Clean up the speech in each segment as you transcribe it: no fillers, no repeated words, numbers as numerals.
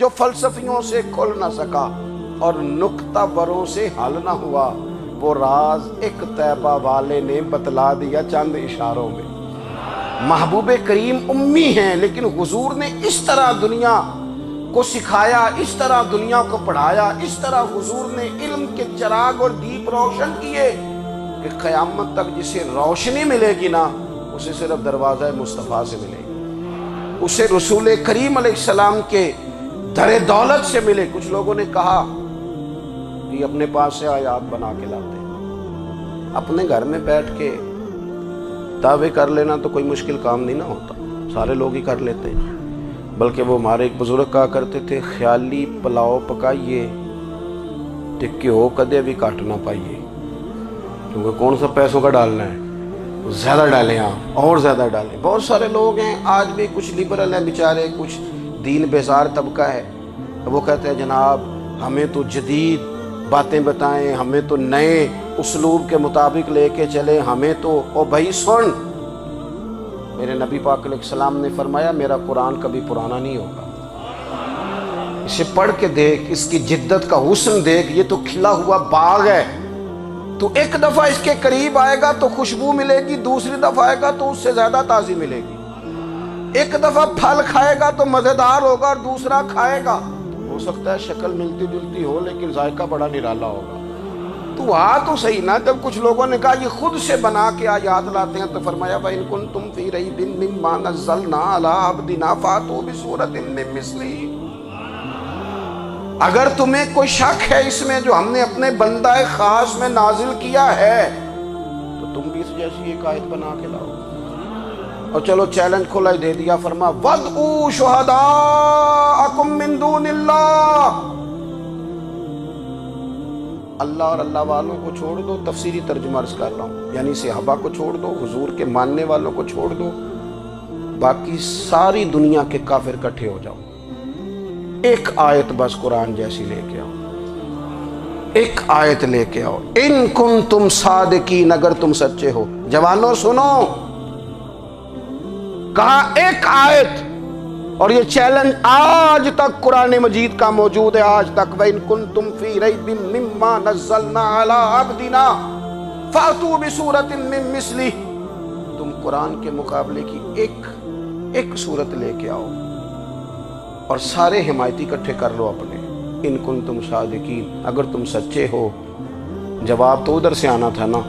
جو فلسفیوں سے کھل نہ سکا اور نکتہ بروں سے حل نہ ہوا، وہ راز ایک طیبہ والے نے بتلا دیا چند اشاروں میں۔ محبوب کریم امی ہیں، لیکن حضور نے اس طرح دنیا کو سکھایا، اس طرح دنیا کو پڑھایا، اس طرح حضور نے علم کے چراغ اور دیپ روشن کیے کہ قیامت تک جسے روشنی ملے گی نا، اسے صرف دروازہ مصطفیٰ سے ملے گی، اسے رسول کریم علیہ السلام کے در دولت سے ملے۔ کچھ لوگوں نے کہا کہ اپنے پاس سے آیات بنا کے لاتے ہیں، اپنے گھر میں بیٹھ کے دعوے کر لینا تو کوئی مشکل کام نہیں نہ ہوتا، سارے لوگ ہی کر لیتے ہیں۔ بلکہ وہ ہمارے ایک بزرگ کہا کرتے تھے، خیالی پلاؤ پکائیے تے گھیو کدے بھی کٹ نہ پائیے، کیونکہ کون سا پیسوں کا ڈالنا ہے، زیادہ ڈالیں آپ اور زیادہ ڈالیں۔ بہت سارے لوگ ہیں آج بھی، کچھ لبرل ہیں بیچارے، کچھ دین بیزار طبقہ ہے، وہ کہتے ہیں جناب ہمیں تو جدید باتیں بتائیں، ہمیں تو نئے اسلوب کے مطابق لے کے چلیں، ہمیں تو او بھائی سن، میرے نبی پاک علیہ السلام نے فرمایا میرا قرآن کبھی پرانا نہیں ہوگا، اسے پڑھ کے دیکھ، اس کی جدت کا حسن دیکھ، یہ تو کھلا ہوا باغ ہے، تو ایک دفعہ اس کے قریب آئے گا تو خوشبو ملے گی، دوسری دفعہ آئے گا تو اس سے زیادہ تازی ملے گی، ایک دفعہ پھل کھائے گا تو مزیدار ہوگا اور دوسرا کھائے گا ہو سکتا ہے شکل ملتی جلتی ہو لیکن ذائقہ بڑا نرالا ہوگا۔ تو تو صحیح نا، جب کچھ لوگوں نے کہا یہ خود سے بنا کے آیات لاتے ہیں تو فرمایا وَإِن كُنتُمْ فِي رَيْبٍ مِّمَّا نَزَّلْنَا عَلَىٰ عَبْدِنَا فَأْتُوا بِسُورَةٍ مِّن مِّثْلِهِ، اگر تمہیں کوئی شک ہے اس میں جو ہم نے اپنے بندہ خاص میں نازل کیا ہے تو تم بھی اس جیسی ایک آیت بنا کے لاؤ۔ اور چلو چیلنج کھلا ہی دے دیا، فرما وَادْعُوا شُهَدَاءَكُم مِّن دُونِ اللَّهِ، اللہ اور اللہ والوں کو چھوڑ دو، تفسیری ترجمہ عرض کر رہا ہوں، یعنی صحابہ کو چھوڑ دو، حضور کے ماننے والوں کو چھوڑ دو، باقی ساری دنیا کے کافر کٹھے ہو جاؤ، ایک آیت بس قرآن جیسی لے کے آؤ، ایک آیت لے کے آؤ، ان کنتم صادقین، اگر تم سچے ہو۔ جوانوں سنو، کہا ایک آیت، اور یہ چیلنج آج تک قرآن مجید کا موجود ہے، آج تک وَإِن كُنتُمْ فِي رَيْبٍ مِّمَّا نَزَّلْنَا عَلَىٰ عَبْدِنَا فَأْتُوا بِسُورَةٍ مِّن مِّثْلِهِ، تم قرآن کے مقابلے کی ایک صورت لے کے آؤ اور سارے حمایتی اکٹھے کر لو اپنے، ان کنتم صادقین، اگر تم سچے ہو۔ جواب تو ادھر سے آنا تھا نا،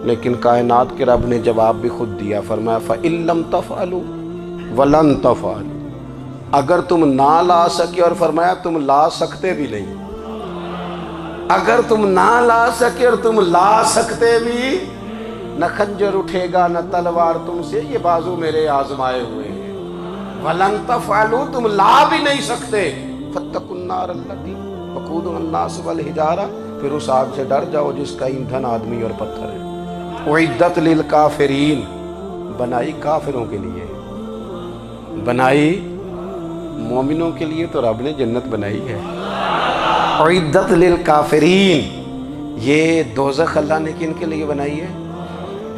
لیکن کائنات کے رب نے جواب بھی خود دیا، فرمایا فَإِن لَّمْ تَفْعَلُوا وَلَن تَفْعَلُوا، اگر تم نہ لا سکے، اور فرمایا تم لا سکتے بھی نہیں، اگر تم نہ لا سکے اور تم لا سکتے بھی، نہ خنجر اٹھے گا نہ تلوار تم سے، یہ بازو میرے آزمائے ہوئے ہیں، وَلَن تَفْعَلُوا، تم لا بھی نہیں سکتے، فَاتَّقُوا النَّارَ الَّتِي وَقُودُهَا النَّاسُ وَالْحِجَارَةُ، پھر اس آگ سے ڈر جاؤ جس کا ایندھن آدمی اور پتھر ہے، اُعِدَّتْ لِلْكَافِرِينَ، بنائی کافروں کے لیے، بنائی مومنوں کے لیے تو رب نے جنت بنائی ہے، اُعِدَّتْ لِلْكَافِرِينَ، یہ دوزخ اللہ نے کن کے لیے بنائی ہے؟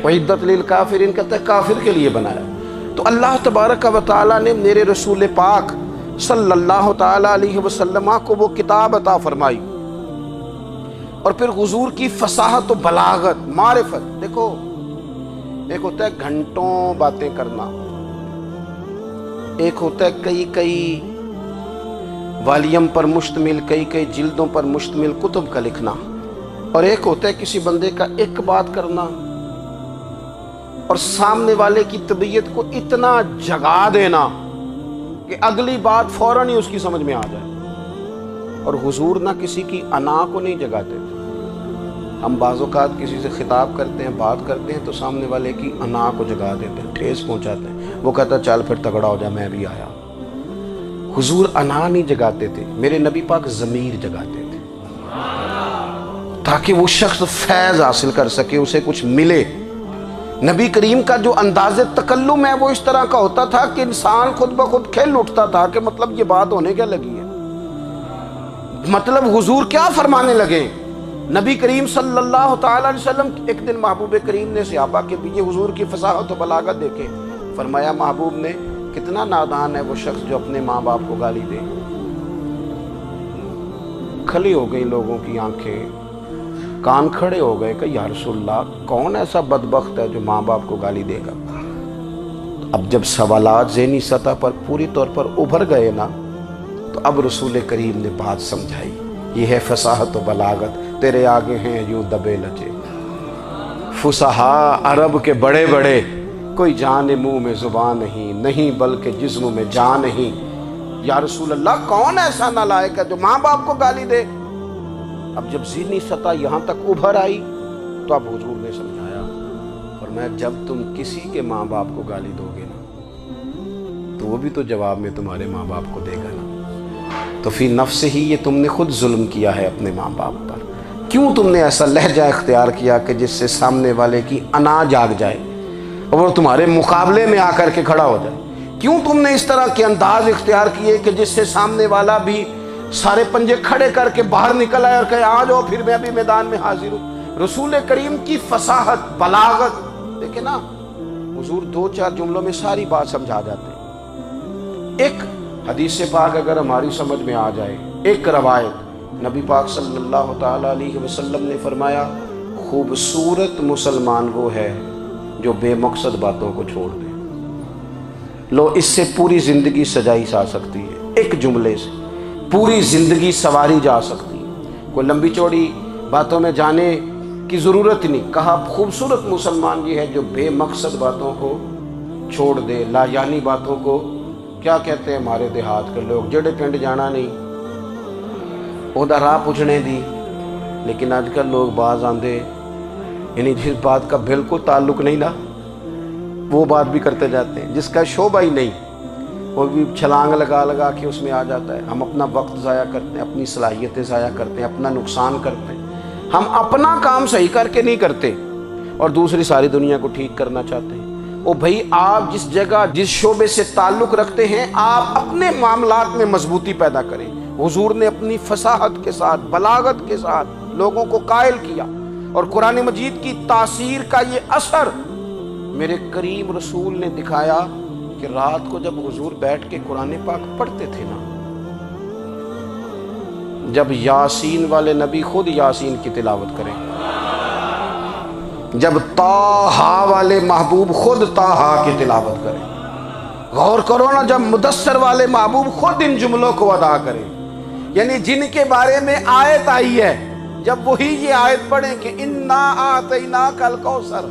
اُعِدَّتْ لِلْكَافِرِينَ کہتا ہے کافر کے لیے بنایا۔ تو اللہ تبارک و تعالیٰ نے میرے رسول پاک صلی اللہ تعالیٰ علیہ وسلم کو وہ کتاب عطا فرمائی، اور پھر حضور کی فصاحت و بلاغت، معرفت، دیکھو ایک ہوتا ہے گھنٹوں باتیں کرنا، ایک ہوتا ہے کئی والیم پر مشتمل، کئی جلدوں پر مشتمل کتب کا لکھنا، اور ایک ہوتا ہے کسی بندے کا ایک بات کرنا اور سامنے والے کی طبیعت کو اتنا جگا دینا کہ اگلی بات فوراً ہی اس کی سمجھ میں آ جائے۔ اور حضور نہ کسی کی انا کو نہیں جگاتے تھے، ہم بعض اوقات کسی سے خطاب کرتے ہیں، بات کرتے ہیں تو سامنے والے کی انا کو جگا دیتے ہیں، ٹھیس پہنچاتے ہیں، وہ کہتا ہے چل پھر تگڑا ہو جا میں بھی آیا۔ حضور انا نہیں جگاتے تھے، میرے نبی پاک ضمیر جگاتے تھے تاکہ وہ شخص فیض حاصل کر سکے، اسے کچھ ملے۔ نبی کریم کا جو انداز تکلم ہے وہ اس طرح کا ہوتا تھا کہ انسان خود بخود کھل اٹھتا تھا کہ مطلب یہ بات ہونے کیا لگی ہے، مطلب حضور کیا فرمانے لگے۔ نبی کریم صلی اللہ تعالیٰ علیہ وسلم، ایک دن محبوب کریم نے صحابہ کے پیچھے حضور کی فصاحت و بلاغت دیکھے، فرمایا محبوب نے کتنا نادان ہے وہ شخص جو اپنے ماں باپ کو گالی دے، کھلی ہو گئی لوگوں کی آنکھیں، کان کھڑے ہو گئے کہ یا رسول اللہ کون ایسا بدبخت ہے جو ماں باپ کو گالی دے گا؟ اب جب سوالات ذہنی سطح پر پوری طور پر ابھر گئے نا، تو اب رسول کریم نے بات سمجھائی۔ یہ ہے فصاحت و بلاغت، تیرے آگے ہیں یوں دبے لچے فصحاء عرب کے بڑے بڑے، کوئی جان منہ میں زبان نہیں بلکہ جسم میں جان نہیں۔ یا رسول اللہ کون ایسا نالائق ہے جو ماں باپ کو گالی دے؟ اب جب ذہنی سطح یہاں تک ابھر آئی تو اب حضور نے سمجھایا، فرمایا جب تم کسی کے ماں باپ کو گالی دو گے نا، تو وہ بھی تو جواب میں تمہارے ماں باپ کو دے گا نا۔ تو فی نفس ہی یہ تم نے خود ظلم کیا ہے اپنے ماں باپ پر۔ کیوں تم نے ایسا لہجہ اختیار کیا کہ جس سے سامنے والے کی انا جاگ جائے اور وہ تمہارے مقابلے میں آ کر کے کھڑا ہو جائے؟ کیوں تم نے اس طرح کے انداز اختیار کیے کہ جس سے سامنے والا بھی سارے پنجے کھڑے کر کے باہر نکل آئے اور کہے آ جاؤ پھر میں بھی میدان میں حاضر ہوں؟ رسول کریم کی فصاحت، بلاغت دیکھیں نا، حضور 2-4 جملوں میں ساری بات سمجھا جاتے ہیں۔ ایک حدیث پاک اگر ہماری سمجھ میں آ جائے، ایک روایت نبی پاک صلی اللہ تعالیٰ علیہ وسلم نے فرمایا خوبصورت مسلمان وہ ہے جو بے مقصد باتوں کو چھوڑ دے۔ لو اس سے پوری زندگی سجائی جا سکتی ہے، ایک جملے سے پوری زندگی سواری جا سکتی ہے، کوئی لمبی چوڑی باتوں میں جانے کی ضرورت نہیں۔ کہا خوبصورت مسلمان یہ ہے جو بے مقصد باتوں کو چھوڑ دے، لا یعنی باتوں کو، کیا کہتے ہیں ہمارے دیہات کے لوگ، جڑے پنڈ جانا نہیں اودا راہ پوچھنے دی۔ لیکن آج کل لوگ باز آندے یعنی جس بات کا بالکل تعلق نہیں نا وہ بات بھی کرتے جاتے ہیں، جس کا شعبہ ہی نہیں وہ بھی چھلانگ لگا کے اس میں آ جاتا ہے۔ ہم اپنا وقت ضائع کرتے ہیں، اپنی صلاحیتیں ضائع کرتے ہیں، اپنا نقصان کرتے ہیں۔ ہم اپنا کام صحیح کر کے نہیں کرتے اور دوسری ساری دنیا کو ٹھیک کرنا چاہتے ہیں۔ او بھائی آپ جس جگہ جس شعبے سے تعلق رکھتے ہیں آپ اپنے معاملات میں مضبوطی پیدا کریں۔ حضور نے اپنی فصاحت کے ساتھ، بلاغت کے ساتھ لوگوں کو قائل کیا، اور قرآن مجید کی تاثیر کا یہ اثر میرے کریم رسول نے دکھایا کہ رات کو جب حضور بیٹھ کے قرآن پاک پڑھتے تھے نا، جب یاسین والے نبی خود یاسین کی تلاوت کریں، جب طٰہٰ والے محبوب خود طٰہٰ کی تلاوت کریں، غور کرو نا، جب مدثر والے محبوب خود ان جملوں کو ادا کریں، یعنی جن کے بارے میں آیت آئی ہے، جب وہی یہ آیت پڑھیں کہ اِنَّا أَعْطَيْنَاكَ الْكَوْثَرَ،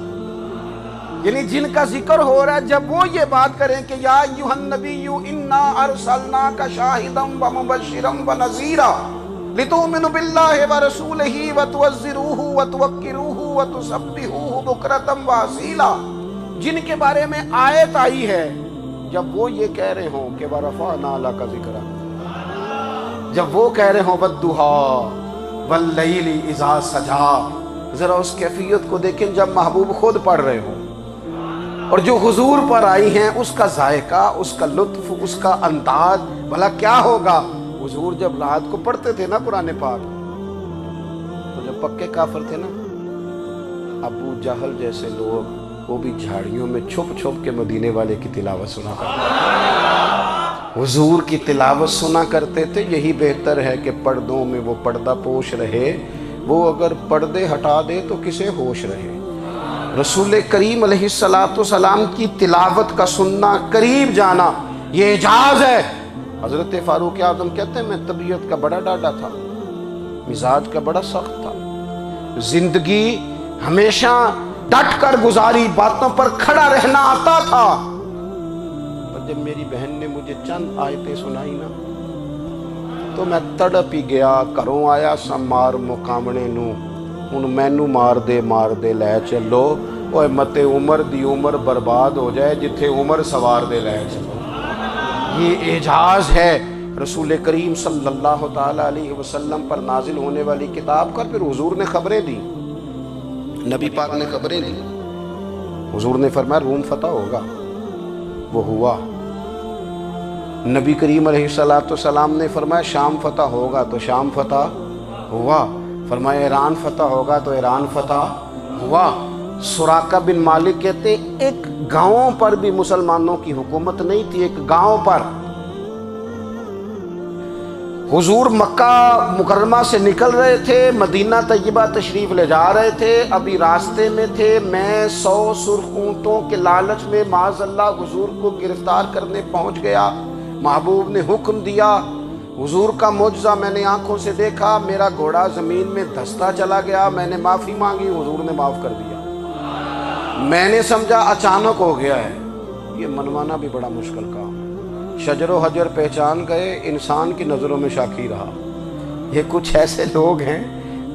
یعنی جن کا ذکر ہو رہا ہے، جب وہ یہ بات کریں کہ یا ایھا النبی انا ارسلناک شاہدا ومبشرا ونذیرا لتؤمنوا باللہ ورسولہ وتعزروہ وتوقروہ وتسبحوہ بکرۃ واصیلا، جن کے بارے میں آیت آئی ہے، جب وہ یہ کہہ رہے ہوں کہ ورفعنا لک ذکرک، جب وہ کہہ رہے ہوں والضحیٰ واللیل اذا سجا، ذرا اس کیفیت کو دیکھیں جب محبوب خود پڑھ رہے ہوں، اور جو حضور پر آئی ہیں اس کا ذائقہ، اس کا لطف، اس کا انداز بھلا کیا ہوگا۔ حضور جب رات کو پڑھتے تھے نا قرآن پاک، تو جب پکے کافر تھے نا، ابو جہل جیسے لوگ وہ بھی جھاڑیوں میں چھپ چھپ کے مدینے والے کی تلاوت سنا کرتے تھے، حضور کی تلاوت سنا کرتے تھے۔ یہی بہتر ہے کہ پردوں میں وہ پردہ پوش رہے، وہ اگر پردے ہٹا دے تو کسے ہوش رہے۔ رسول کریم علیہ السلام کی تلاوت کا سننا، قریب جانا، یہ اعجاز ہے۔ حضرت فاروق اعظم کہتے ہیں میں طبیعت کا بڑا ڈاڈا تھا، مزاج کا بڑا سخت تھا، زندگی ہمیشہ ڈٹ کر گزاری، باتوں پر کھڑا رہنا آتا تھا، پر جب میری بہن نے مجھے چند آیتیں سنائی نا تو میں تڑپ ہی گیا، گھروں آیا سا مار مقامنے نو، ہن مینو مار دے لے چلو، اوے متے عمر دی عمر برباد ہو جائے جتھے عمر سوار دے لے چلو۔ یہ اعجاز ہے رسول کریم صلی اللہ تعالیٰ علیہ وسلم پر نازل ہونے والی کتاب کا۔ پھر حضور نے خبریں دی، نبی پاک نے خبریں دی، حضور نے فرمایا روم فتح ہوگا، وہ ہوا۔ نبی کریم علیہ السلام نے فرمایا شام فتح ہوگا، تو شام فتح ہوا۔ فرمایا ایران فتح ہوگا، تو ایران فتح ہوا۔ سراقہ بن مالک کہتے ہیں ایک گاؤں پر بھی مسلمانوں کی حکومت نہیں تھی، ایک گاؤں پر حضور مکہ مکرمہ سے نکل رہے تھے، مدینہ طیبہ تشریف لے جا رہے تھے، ابھی راستے میں تھے، میں 100 سرخ اونٹوں کے لالچ میں معاذ اللہ حضور کو گرفتار کرنے پہنچ گیا۔ محبوب نے حکم دیا، حضور کا معجزہ میں نے آنکھوں سے دیکھا، میرا گھوڑا زمین میں دھستا چلا گیا، میں نے معافی مانگی، حضور نے معاف کر دیا۔ میں نے سمجھا اچانک ہو گیا ہے، یہ منوانا بھی بڑا مشکل کام ہے۔ شجر و حجر پہچان گئے، انسان کی نظروں میں شاکی رہا۔ یہ کچھ ایسے لوگ ہیں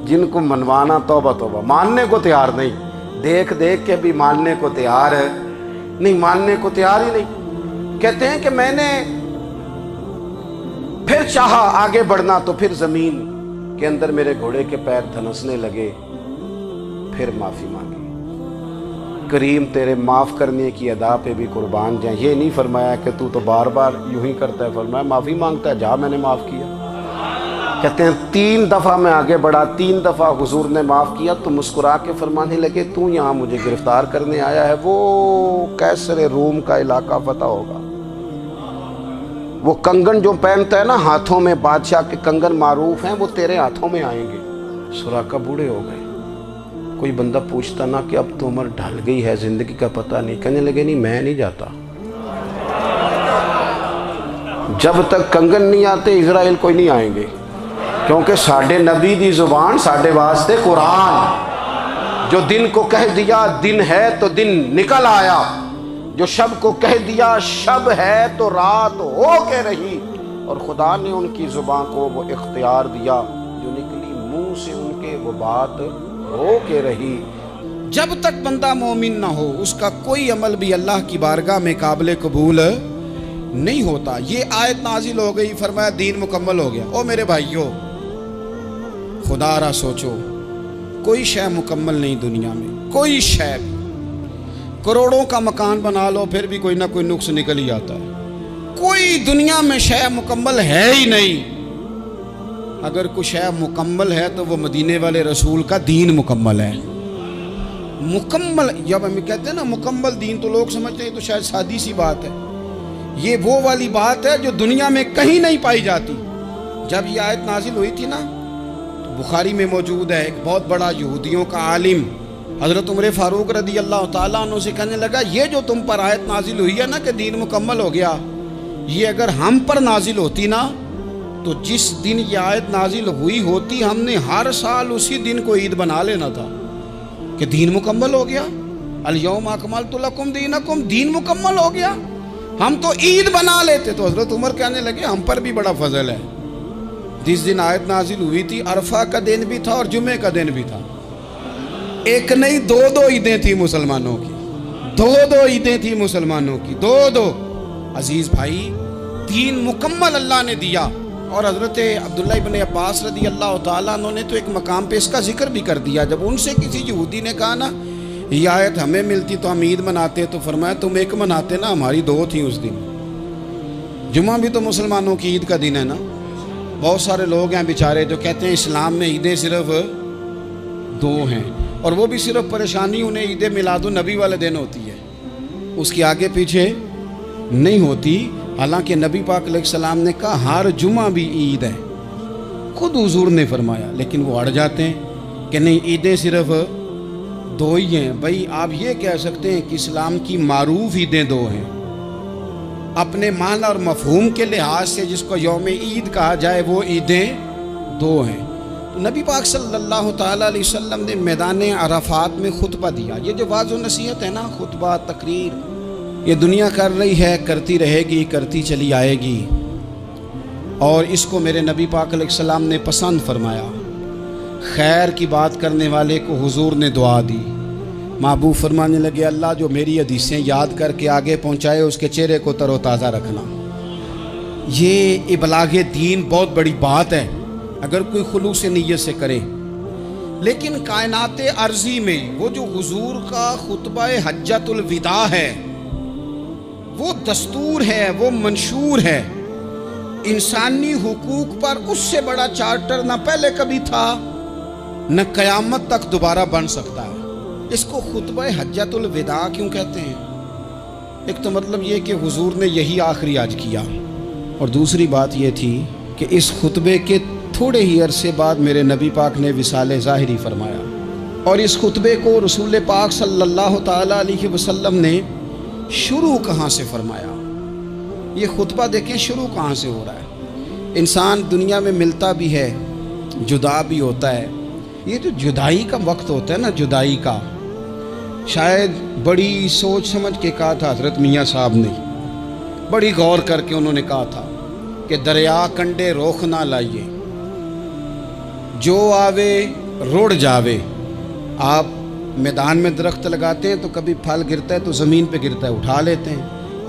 جن کو منوانا توبہ توبہ، ماننے کو تیار نہیں، دیکھ دیکھ کے بھی ماننے کو تیار ہے نہیں، ماننے کو تیار ہی نہیں۔ کہتے ہیں کہ میں نے پھر چاہا آگے بڑھنا تو پھر زمین کے اندر میرے گھوڑے کے پیر دھنسنے لگے، پھر معافی مانگی۔ کریم تیرے معاف کرنے کی ادا پہ بھی قربان جائیں۔ یہ نہیں فرمایا کہ تو بار بار یوں ہی کرتا ہے، فرمایا معافی مانگتا ہے، جا میں نے معاف کیا۔ کہتے ہیں 3 دفعہ میں آگے بڑھا، 3 دفعہ حضور نے معاف کیا تو مسکرا کے فرمانے لگے تو یہاں مجھے گرفتار کرنے آیا ہے، وہ کیسر روم کا علاقہ فتح ہوگا۔ وہ کنگن جو پہنتا ہے نا ہاتھوں میں، بادشاہ کے کنگن معروف ہیں، وہ تیرے ہاتھوں میں آئیں گے۔ سراقہ بوڑھے ہو گئے، کوئی بندہ پوچھتا نا کہ اب تو عمر ڈھل گئی ہے، زندگی کا پتہ نہیں، کہنے لگے نہیں میں نہیں جاتا، جب تک کنگن نہیں آتے اسرائیل کوئی نہیں آئیں گے، کیونکہ ساڈے نبی دی زبان ساڈے واسطے قرآن، جو دن کو کہہ دیا دن ہے تو دن نکل آیا، جو شب کو کہہ دیا شب ہے تو رات ہو کے رہی، اور خدا نے ان کی زبان کو وہ اختیار دیا، جو نکلی منہ سے ان کے وہ بات ہو کے رہی۔ جب تک بندہ مومن نہ ہو اس کا کوئی عمل بھی اللہ کی بارگاہ میں قابل قبول نہیں ہوتا۔ یہ آیت نازل ہو گئی، فرمایا دین مکمل ہو گیا۔ او میرے بھائیو، خدا را سوچو، کوئی شے مکمل نہیں دنیا میں، کوئی شے بھی، کروڑوں کا مکان بنا لو پھر بھی کوئی نہ کوئی نقص نکل ہی آتا ہے، کوئی دنیا میں شے مکمل ہے ہی نہیں۔ اگر کچھ شے مکمل ہے تو وہ مدینے والے رسول کا دین مکمل ہے۔ مکمل، جب ہم کہتے ہیں نا مکمل دین تو لوگ سمجھتے ہیں تو شاید سادی سی بات ہے، یہ وہ والی بات ہے جو دنیا میں کہیں نہیں پائی جاتی۔ جب یہ آیت نازل ہوئی تھی نا تو بخاری میں موجود ہے، ایک بہت بڑا یہودیوں کا عالم حضرت عمر فاروق رضی اللہ تعالیٰ عنہ سے کہنے لگا یہ جو تم پر آیت نازل ہوئی ہے نا کہ دین مکمل ہو گیا، یہ اگر ہم پر نازل ہوتی نا تو جس دن یہ آیت نازل ہوئی ہوتی ہم نے ہر سال اسی دن کو عید بنا لینا تھا کہ دین مکمل ہو گیا، الیوم اکملت لکم دینکم، دین مکمل ہو گیا، ہم تو عید بنا لیتے۔ تو حضرت عمر کہنے لگے ہم پر بھی بڑا فضل ہے، جس دن آیت نازل ہوئی تھی عرفہ کا دن بھی تھا اور جمعے کا دن بھی تھا، ایک نہیں دو عیدیں تھیں مسلمانوں کی، دو عیدیں تھیں مسلمانوں کی، دو۔ عزیز بھائی، دین مکمل اللہ نے دیا۔ اور حضرت عبداللہ ابن عباس رضی اللہ تعالیٰ عنہ نے تو ایک مقام پہ اس کا ذکر بھی کر دیا، جب ان سے کسی یہودی نے کہا نا یہ آیت ہمیں ملتی تو ہم عید مناتے، تو فرمایا تم ایک مناتے نا، ہماری 2 تھیں اس دن۔ جمعہ بھی تو مسلمانوں کی عید کا دن ہے نا۔ بہت سارے لوگ ہیں بیچارے جو کہتے ہیں اسلام میں عیدیں صرف 2 ہیں، اور وہ بھی صرف پریشانی انہیں عید میلاد النبی والے دن ہوتی ہے، اس کی آگے پیچھے نہیں ہوتی۔ حالانکہ نبی پاک علیہ السلام نے کہا ہر جمعہ بھی عید ہے، خود حضور نے فرمایا، لیکن وہ اڑ جاتے ہیں کہ نہیں عیدیں صرف 2 ہی ہیں۔ بھائی آپ یہ کہہ سکتے ہیں کہ اسلام کی معروف عیدیں 2 ہیں، اپنے معنی اور مفہوم کے لحاظ سے جس کو یوم عید کہا جائے وہ عیدیں 2 ہیں۔ تو نبی پاک صلی اللہ تعالیٰ علیہ وسلم نے میدان عرفات میں خطبہ دیا۔ یہ جو واعظ و نصیحت ہے نا، خطبہ تقریر، یہ دنیا کر رہی ہے، کرتی رہے گی، کرتی چلی آئے گی، اور اس کو میرے نبی پاک علیہ السلام نے پسند فرمایا۔ خیر کی بات کرنے والے کو حضور نے دعا دی۔ محبوب فرمانے لگے اللہ جو میری حدیثیں یاد کر کے آگے پہنچائے اس کے چہرے کو تر و تازہ رکھنا۔ یہ ابلاغ دین بہت بڑی بات ہے اگر کوئی خلوص نیت سے کرے، لیکن کائنات ارضی میں وہ جو حضور کا خطبہ حجۃ الوداع ہے، وہ دستور ہے، وہ منشور ہے۔ انسانی حقوق پر اس سے بڑا چارٹر نہ پہلے کبھی تھا نہ قیامت تک دوبارہ بن سکتا ہے۔ اس کو خطبہ حجۃ الوداع کیوں کہتے ہیں؟ ایک تو مطلب یہ کہ حضور نے یہی آخری حج کیا، اور دوسری بات یہ تھی کہ اس خطبے کے تھوڑے ہی عرصے بعد میرے نبی پاک نے وصال ظاہری فرمایا، اور اس خطبے کو رسول پاک صلی اللہ تعالیٰ علیہ وسلم نے شروع کہاں سے فرمایا؟ یہ خطبہ دیکھیں شروع کہاں سے ہو رہا ہے۔ انسان دنیا میں ملتا بھی ہے، جدا بھی ہوتا ہے، یہ جو جدائی کا وقت ہوتا ہے نا، جدائی کا، شاید بڑی سوچ سمجھ کے کہا تھا حضرت میاں صاحب نے، بڑی غور کر کے انہوں نے کہا تھا کہ دریا کنڈے روخ نہ لائیے، جو آوے روڑ جاوے۔ آپ میدان میں درخت لگاتے ہیں تو کبھی پھل گرتا ہے تو زمین پہ گرتا ہے، اٹھا لیتے ہیں۔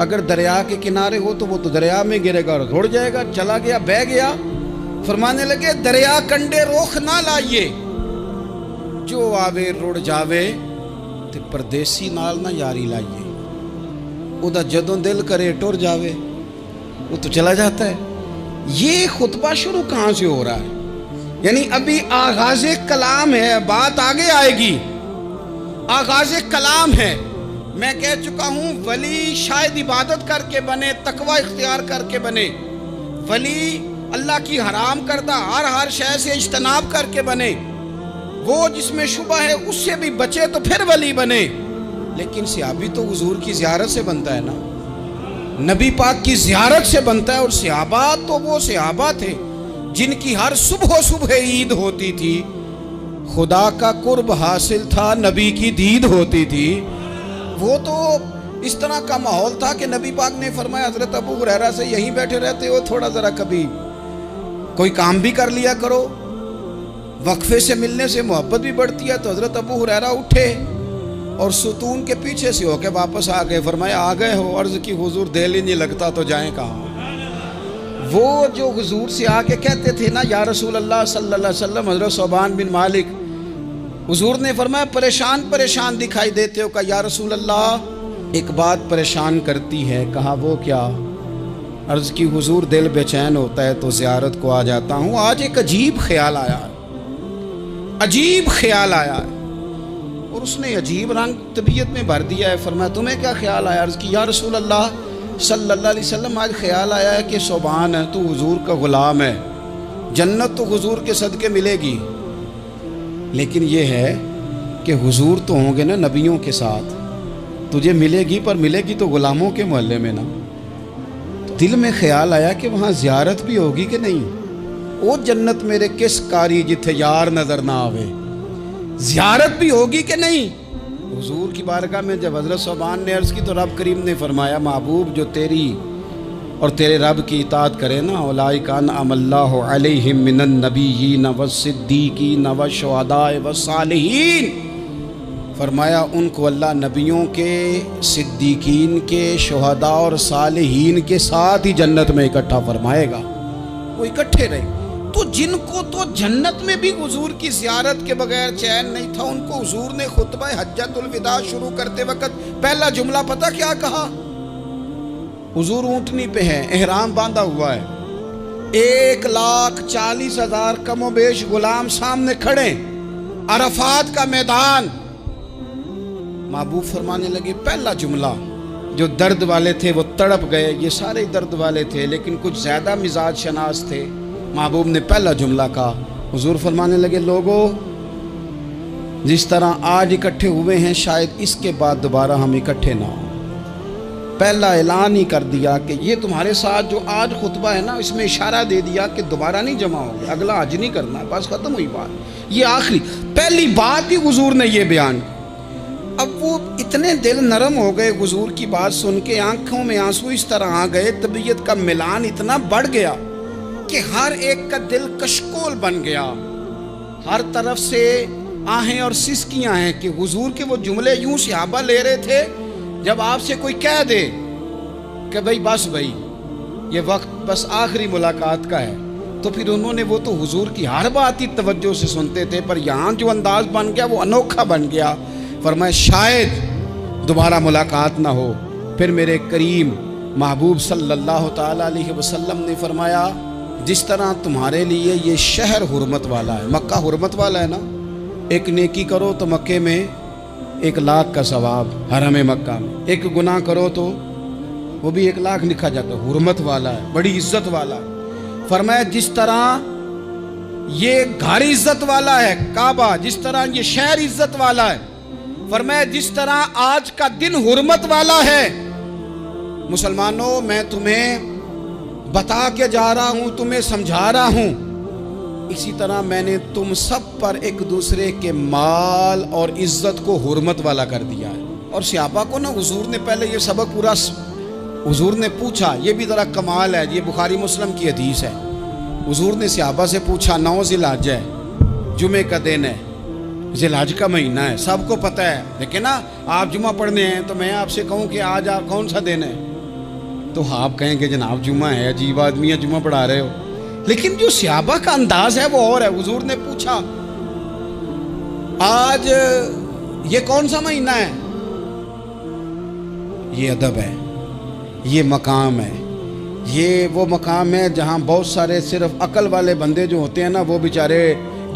اگر دریا کے کنارے ہو تو وہ تو دریا میں گرے گا اور روڑ جائے گا، چلا گیا، بہہ گیا۔ فرمانے لگے دریا کنڈے روخ نہ لائیے، جو آوے روڑ جاوے، تے پردیسی نال نہ یاری لائیے، او دا جدوں دل کرے ٹر جاوے، وہ تو چلا جاتا ہے۔ یہ خطبہ شروع کہاں سے ہو رہا ہے؟ یعنی ابھی آغاز کلام ہے، بات آگے آئے گی، آغاز کلام ہے۔ میں کہہ چکا ہوں ولی شاید عبادت کر کے بنے، تقوی اختیار کر کے بنے، ولی اللہ کی حرام کردہ ہر شے سے اجتناب کر کے بنے، وہ جس میں شبہ ہے اس سے بھی بچے تو پھر ولی بنے۔ لیکن صحابی تو حضور کی زیارت سے بنتا ہے نا، نبی پاک کی زیارت سے بنتا ہے، اور صحابہ تو وہ صحابہ تھے جن کی ہر صبح عید ہوتی تھی، خدا کا قرب حاصل تھا، نبی کی دید ہوتی تھی۔ وہ تو اس طرح کا ماحول تھا کہ نبی پاک نے فرمایا حضرت ابو ہریرہ سے یہیں بیٹھے رہتے ہو، تھوڑا ذرا کبھی کوئی کام بھی کر لیا کرو، وقفے سے ملنے سے محبت بھی بڑھتی ہے۔ تو حضرت ابو ہریرہ اٹھے اور ستون کے پیچھے سے ہو کے واپس آ گئے۔ فرمایا آ گئے ہو؟ عرض کی حضور دل ہی نہیں لگتا تو جائیں کہاں؟ وہ جو حضور سے آ کے کہتے تھے نا یا رسول اللہ صلی اللہ علیہ وسلم، حضرت صوبان بن مالک، حضور نے فرمایا پریشان دکھائی دیتے ہو؟ کہا یا رسول اللہ ایک بات پریشان کرتی ہے۔ کہا وہ کیا؟ عرض کی حضور دل بے چین ہوتا ہے تو زیارت کو آ جاتا ہوں، آج ایک عجیب خیال آیا ہے، عجیب خیال آیا ہے، اور اس نے عجیب رنگ طبیعت میں بھر دیا ہے۔ فرمایا تمہیں کیا خیال آیا؟ عرض کی یا رسول اللہ صلی اللہ علیہ وسلم آج خیال آیا ہے کہ صوبان ہے، تو حضور کا غلام ہے، جنت تو حضور کے صدقے ملے گی، لیکن یہ ہے کہ حضور تو ہوں گے نا نبیوں کے ساتھ، تجھے ملے گی پر ملے گی تو غلاموں کے محلے میں نا۔ دل میں خیال آیا کہ وہاں زیارت بھی ہوگی کہ نہیں؟ وہ جنت میرے کس کاری جتھے یار نظر نہ آوے، زیارت بھی ہوگی کہ نہیں؟ حضور کی بارگاہ میں جب حضرت صوبان نے عرض کی تو رب کریم نے فرمایا محبوب جو تیری اور تیرے رب کی اطاعت کرے نا، اولئک انعم اللہ علیہم من النبیین والصدیقین والشہداء والصالحین، فرمایا ان کو اللہ نبیوں کے، صدیقین کے، شہداء اور صالحین کے ساتھ ہی جنت میں اکٹھا فرمائے گا، وہ اکٹھے رہے۔ تو جن کو تو جنت میں بھی حضور کی زیارت کے بغیر چین نہیں تھا، ان کو حضور نے خطبہ حجۃ الوداع شروع کرتے وقت پہلا جملہ پتہ کیا کہا؟ حضور اونٹنی پہ ہیں، احرام باندھا ہوا ہے، 1,40,000 کم و بیش غلام سامنے کھڑے، عرفات کا میدان۔ محبوب فرمانے لگے پہلا جملہ، جو درد والے تھے وہ تڑپ گئے، یہ سارے درد والے تھے لیکن کچھ زیادہ مزاج شناس تھے۔ محبوب نے پہلا جملہ کہا، حضور فرمانے لگے لوگوں جس طرح آج اکٹھے ہوئے ہیں شاید اس کے بعد دوبارہ ہم اکٹھے نہ ہوں۔ پہلا اعلان ہی کر دیا کہ یہ تمہارے ساتھ جو آج خطبہ ہے نا، اس میں اشارہ دے دیا کہ دوبارہ نہیں جمع ہو گیا، اگلا حج نہیں کرنا، بس ختم ہوئی بات، یہ آخری پہلی بات ہی حضور نے یہ بیان کی۔ اب وہ اتنے دل نرم ہو گئے حضور کی بات سن کے، آنکھوں میں آنسو اس طرح آ گئے، طبیعت کا ملان اتنا بڑھ گیا کہ ہر ایک کا دل کشکول بن گیا، ہر طرف سے آہیں اور سسکیاں ہیں کہ حضور کے وہ جملے یوں صحابہ لے رہے تھے جب آپ سے کوئی کہہ دے کہ بھائی یہ وقت بس آخری ملاقات کا ہے، تو پھر انہوں نے وہ تو حضور کی ہر بات ہی توجہ سے سنتے تھے، پر یہاں جو انداز بن گیا وہ انوکھا بن گیا۔ فرمایا شاید دوبارہ ملاقات نہ ہو۔ پھر میرے کریم محبوب صلی اللہ تعالیٰ علیہ وسلم نے فرمایا جس طرح تمہارے لیے یہ شہر حرمت والا ہے، مکہ حرمت والا ہے نا، ایک نیکی کرو تو مکے میں 1,00,000 کا ثواب، حرم مکہ میں ایک گناہ کرو تو وہ بھی 1,00,000 لکھا جاتا ہے، حرمت والا ہے، بڑی عزت والا ہے۔ فرمایا جس طرح یہ گھر عزت والا ہے کعبہ، جس طرح یہ شہر عزت والا ہے، فرمایا جس طرح آج کا دن حرمت والا ہے، مسلمانوں میں تمہیں بتا کے جا رہا ہوں، تمہیں سمجھا رہا ہوں، اسی طرح میں نے تم سب پر ایک دوسرے کے مال اور عزت کو حرمت والا کر دیا ہے۔ اور صحابہ کو نا حضور نے پہلے یہ سبق پورا حضور نے پوچھا، یہ بھی ذرا کمال ہے، یہ بخاری مسلم کی حدیث ہے۔ حضور نے صحابہ سے پوچھا 9 ذی الحجہ ہے، جمعے کا دن ہے، ذی الحج کا مہینہ ہے، سب کو پتہ ہے، لیکن نا آپ جمعہ پڑھنے ہیں تو میں آپ سے کہوں کہ آج آپ کون سا دن ہے تو آپ کہیں گے جناب جمعہ ہے، عجیب آدمی ہے جمعہ پڑھا رہے ہو، لیکن جو صحابہ کا انداز ہے وہ اور ہے۔ حضور نے پوچھا آج یہ کون سا مہینہ ہے؟ یہ ادب ہے، یہ مقام ہے، یہ وہ مقام ہے جہاں بہت سارے صرف عقل والے بندے جو ہوتے ہیں نا وہ بیچارے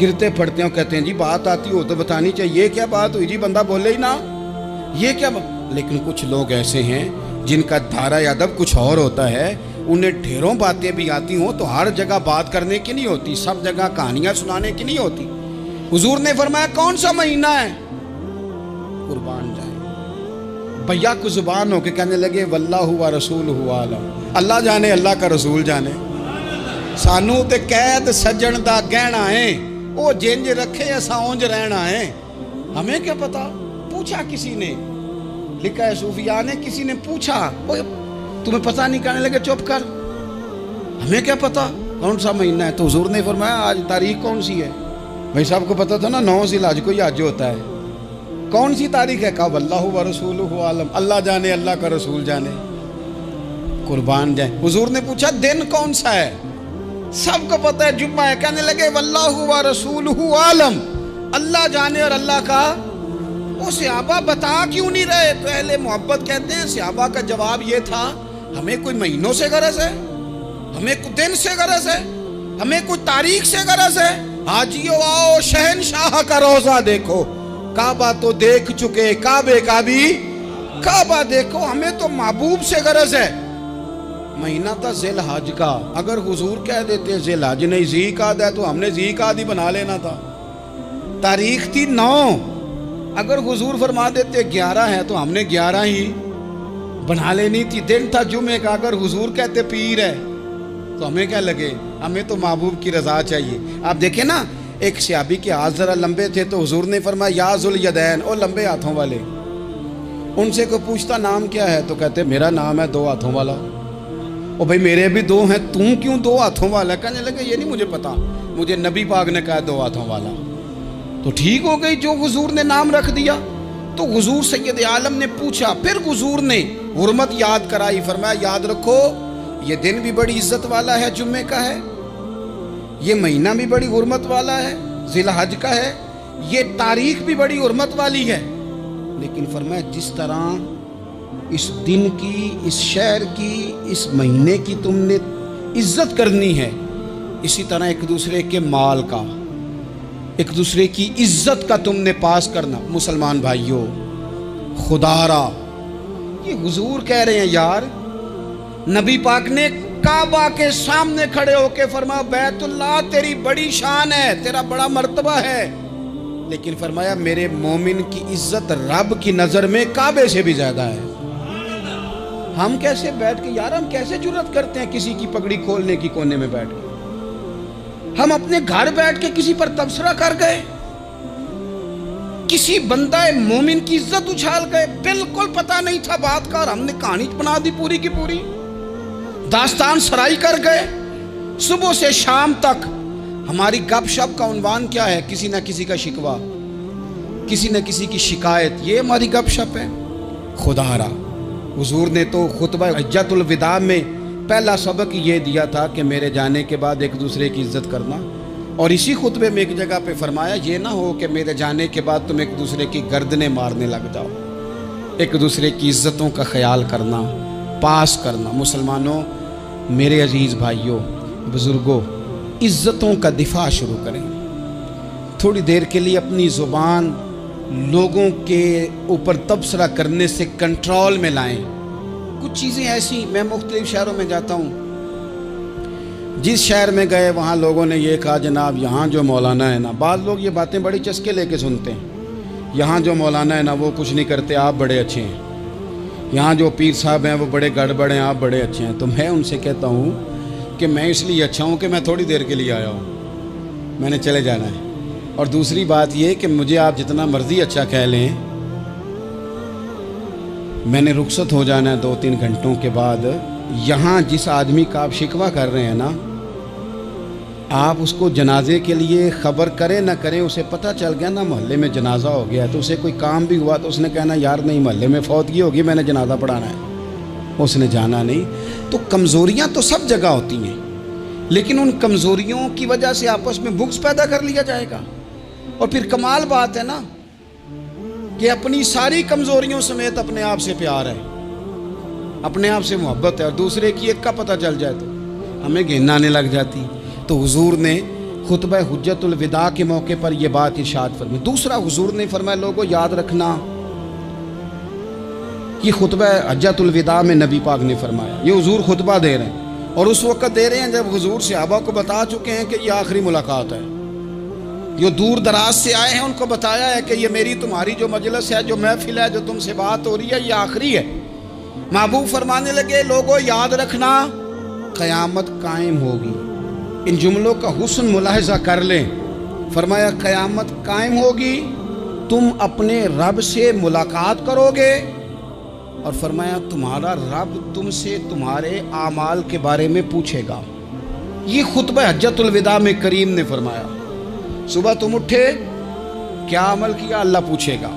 گرتے پھڑتے ہیں، کہتے ہیں جی بات آتی ہو تو بتانی چاہیے، یہ کیا بات ہوئی جی بندہ بولے ہی نا، یہ کیا لیکن کچھ لوگ ایسے ہیں جن کا دھارا ادب کچھ اور ہوتا ہے، انہیں ڈھیروں باتیں بھی آتی ہوں تو ہر جگہ بات کرنے کی نہیں ہوتی، سب جگہ کہانیاں سنانے کی نہیں ہوتی۔ حضور نے فرمایا کون سا مہینہ ہے؟ قربان جائیں بھیا کو زبان ہو کے کہنے لگے واللہ و رسولہ عالم، اللہ جانے اللہ کا رسول جانے، سانو تے قید سجن دا گہنا ہے، او جنج رکھے ایسا اونج رہنا ہے، ہمیں کیا پتا؟ پوچھا کسی نے، لکھا ہے صوفیاء نے، کسی نے پوچھا تمہیں پتہ نہیں، کہنے لگے چپ کر، ہمیں کیا پتا کون سا مہینہ ہے؟ تو حضور نے فرمایا آج تاریخ کون سی ہے؟ بھائی صاحب کو پتا تھا نا 9 ذی الحج کو ہی حج ہوتا ہے، کون سی تاریخ ہے؟ کہا واللہ و رسولہ عالم، اللہ جانے اللہ کا رسول جانے، قربان جائیں۔ حضور نے پوچھا دن کون سا ہے؟ سب کو پتا ہے جمعہ ہے، کہنے لگے واللہ و رسولہ عالم، اللہ جانے اور اللہ کا، وہ صحابہ بتا کیوں نہیں رہے؟ تو اہل محبت کہتے ہیں صحابہ کا جواب یہ تھا ہمیں کوئی مہینوں سے غرض ہے، ہمیں کوئی دن سے غرض ہے، ہمیں کوئی تاریخ سے غرض ہے؟ حاجیو آؤ شہنشاہ کا روزہ دیکھو، کعبہ تو دیکھ چکے، کعبے کا بھی کعبہ دیکھو، ہمیں تو محبوب سے غرض ہے۔ مہینہ تھا ذی الحج کا، اگر حضور کہہ دیتے ذی الحج نہیں ذی قعدہ ہے تو ہم نے ذی قعدہ ہی بنا لینا تھا۔ تاریخ تھی 9، اگر حضور فرما دیتے 11 ہے تو ہم نے 11 ہی بنا لینی تھی۔ دن تھا جمعے کا، اگر حضور کہتے پیر ہے تو ہمیں کیا لگے؟ ہمیں تو محبوب کی رضا چاہیے۔ آپ دیکھیں نا ایک صحابی کے ہاتھ ذرا لمبے تھے تو حضور نے فرمایا یا ذوالیدین، او لمبے ہاتھوں والے، ان سے کوئی پوچھتا نام کیا ہے تو کہتے میرا نام ہے 2 ہاتھوں والا۔ او بھائی میرے بھی 2 ہیں، تم کیوں 2 ہاتھوں والا؟ کہنے لگے یہ نہیں مجھے پتا، مجھے نبی پاک نے کہا 2 ہاتھوں والا، تو ٹھیک ہو گئی جو حضور نے نام رکھ دیا۔ تو حضور سید عالم نے پوچھا، پھر حضور نے حرمت یاد کرائی، فرمایا یاد رکھو یہ دن بھی بڑی عزت والا ہے، جمعے کا ہے، یہ مہینہ بھی بڑی حرمت والا ہے، ذی الحج کا ہے، یہ تاریخ بھی بڑی حرمت والی ہے، لیکن فرمایا جس طرح اس دن کی، اس شہر کی، اس مہینے کی تم نے عزت کرنی ہے، اسی طرح ایک دوسرے کے مال کا، ایک دوسرے کی عزت کا تم نے پاس کرنا۔ مسلمان بھائیوں خدا را یہ حضور کہہ رہے ہیں یار، نبی پاک نے کعبہ کے سامنے کھڑے ہو کے فرمایا بیت اللہ تیری بڑی شان ہے، تیرا بڑا مرتبہ ہے، لیکن فرمایا میرے مومن کی عزت رب کی نظر میں کعبے سے بھی زیادہ ہے۔ ہم کیسے بیٹھ کے یار، ہم کیسے جرات کرتے ہیں کسی کی پگڑی کھولنے کی کونے میں بیٹھ کے؟ ہم اپنے گھر بیٹھ کے کسی پر تبصرہ کر گئے، کسی بندہ مومن کی عزت اچھال گئے، بالکل پتہ نہیں تھا بات کا اور ہم نے کہانی بنا دی پوری کی پوری، داستان سرائی کر گئے۔ صبح سے شام تک ہماری گپ شپ کا عنوان کیا ہے؟ کسی نہ کسی کا شکوہ، کسی نہ کسی کی شکایت، یہ ہماری گپ شپ ہے۔ خدا را حضور نے تو خطبہ حجۃ الوداع میں پہلا سبق یہ دیا تھا کہ میرے جانے کے بعد ایک دوسرے کی عزت کرنا، اور اسی خطبے میں ایک جگہ پہ فرمایا یہ نہ ہو کہ میرے جانے کے بعد تم ایک دوسرے کی گردنیں مارنے لگ جاؤ، ایک دوسرے کی عزتوں کا خیال کرنا، پاس کرنا۔ مسلمانوں، میرے عزیز بھائیوں، بزرگوں، عزتوں کا دفاع شروع کریں۔ تھوڑی دیر کے لیے اپنی زبان لوگوں کے اوپر تبصرہ کرنے سے کنٹرول میں لائیں۔ کچھ چیزیں ایسی، میں مختلف شہروں میں جاتا ہوں، جس شہر میں گئے وہاں لوگوں نے یہ کہا جناب یہاں جو مولانا ہے نا، بعض لوگ یہ باتیں بڑی چسکے لے کے سنتے ہیں، یہاں جو مولانا ہے نا وہ کچھ نہیں کرتے، آپ بڑے اچھے ہیں، یہاں جو پیر صاحب ہیں وہ بڑے گڑبڑ ہیں، آپ بڑے اچھے ہیں۔ تو میں ان سے کہتا ہوں کہ میں اس لیے اچھا ہوں کہ میں تھوڑی دیر کے لیے آیا ہوں، میں نے چلے جانا ہے۔ اور دوسری بات یہ کہ مجھے آپ جتنا مرضی اچھا کہہ لیں، میں نے رخصت ہو جانا ہے 2-3 گھنٹوں کے بعد۔ یہاں جس آدمی کا آپ شکوہ کر رہے ہیں نا، آپ اس کو جنازے کے لیے خبر کریں نہ کریں، اسے پتہ چل گیا نا محلے میں جنازہ ہو گیا، تو اسے کوئی کام بھی ہوا تو اس نے کہنا یار نہیں محلے میں فوتگی ہوگی، میں نے جنازہ پڑھانا ہے، اس نے جانا نہیں۔ تو کمزوریاں تو سب جگہ ہوتی ہیں، لیکن ان کمزوریوں کی وجہ سے آپس میں بغض پیدا کر لیا جائے گا۔ اور پھر کمال بات ہے نا کہ اپنی ساری کمزوریوں سمیت اپنے آپ سے پیار ہے، اپنے آپ سے محبت ہے، اور دوسرے کی ایک کا پتہ چل جائے تو ہمیں گھن آنے لگ جاتی۔ تو حضور نے خطبہ حجت الوداع کے موقع پر یہ بات ارشاد فرمائی۔ دوسرا حضور نے فرمایا لوگوں یاد رکھنا، یہ خطبہ حجت الوداع میں نبی پاک نے فرمایا، یہ حضور خطبہ دے رہے ہیں، اور اس وقت دے رہے ہیں جب حضور صحابہ کو بتا چکے ہیں کہ یہ آخری ملاقات ہے، جو دور دراز سے آئے ہیں ان کو بتایا ہے کہ یہ میری تمہاری جو مجلس ہے، جو محفل ہے، جو تم سے بات ہو رہی ہے، یہ آخری ہے۔ محبوب فرمانے لگے لوگوں یاد رکھنا قیامت قائم ہوگی۔ ان جملوں کا حسن ملاحظہ کر لیں۔ فرمایا قیامت قائم ہوگی، تم اپنے رب سے ملاقات کرو گے، اور فرمایا تمہارا رب تم سے تمہارے اعمال کے بارے میں پوچھے گا۔ یہ خطبہ حجت الوداع میں کریم نے فرمایا۔ صبح تم اٹھے، کیا عمل کیا؟ اللہ پوچھے گا۔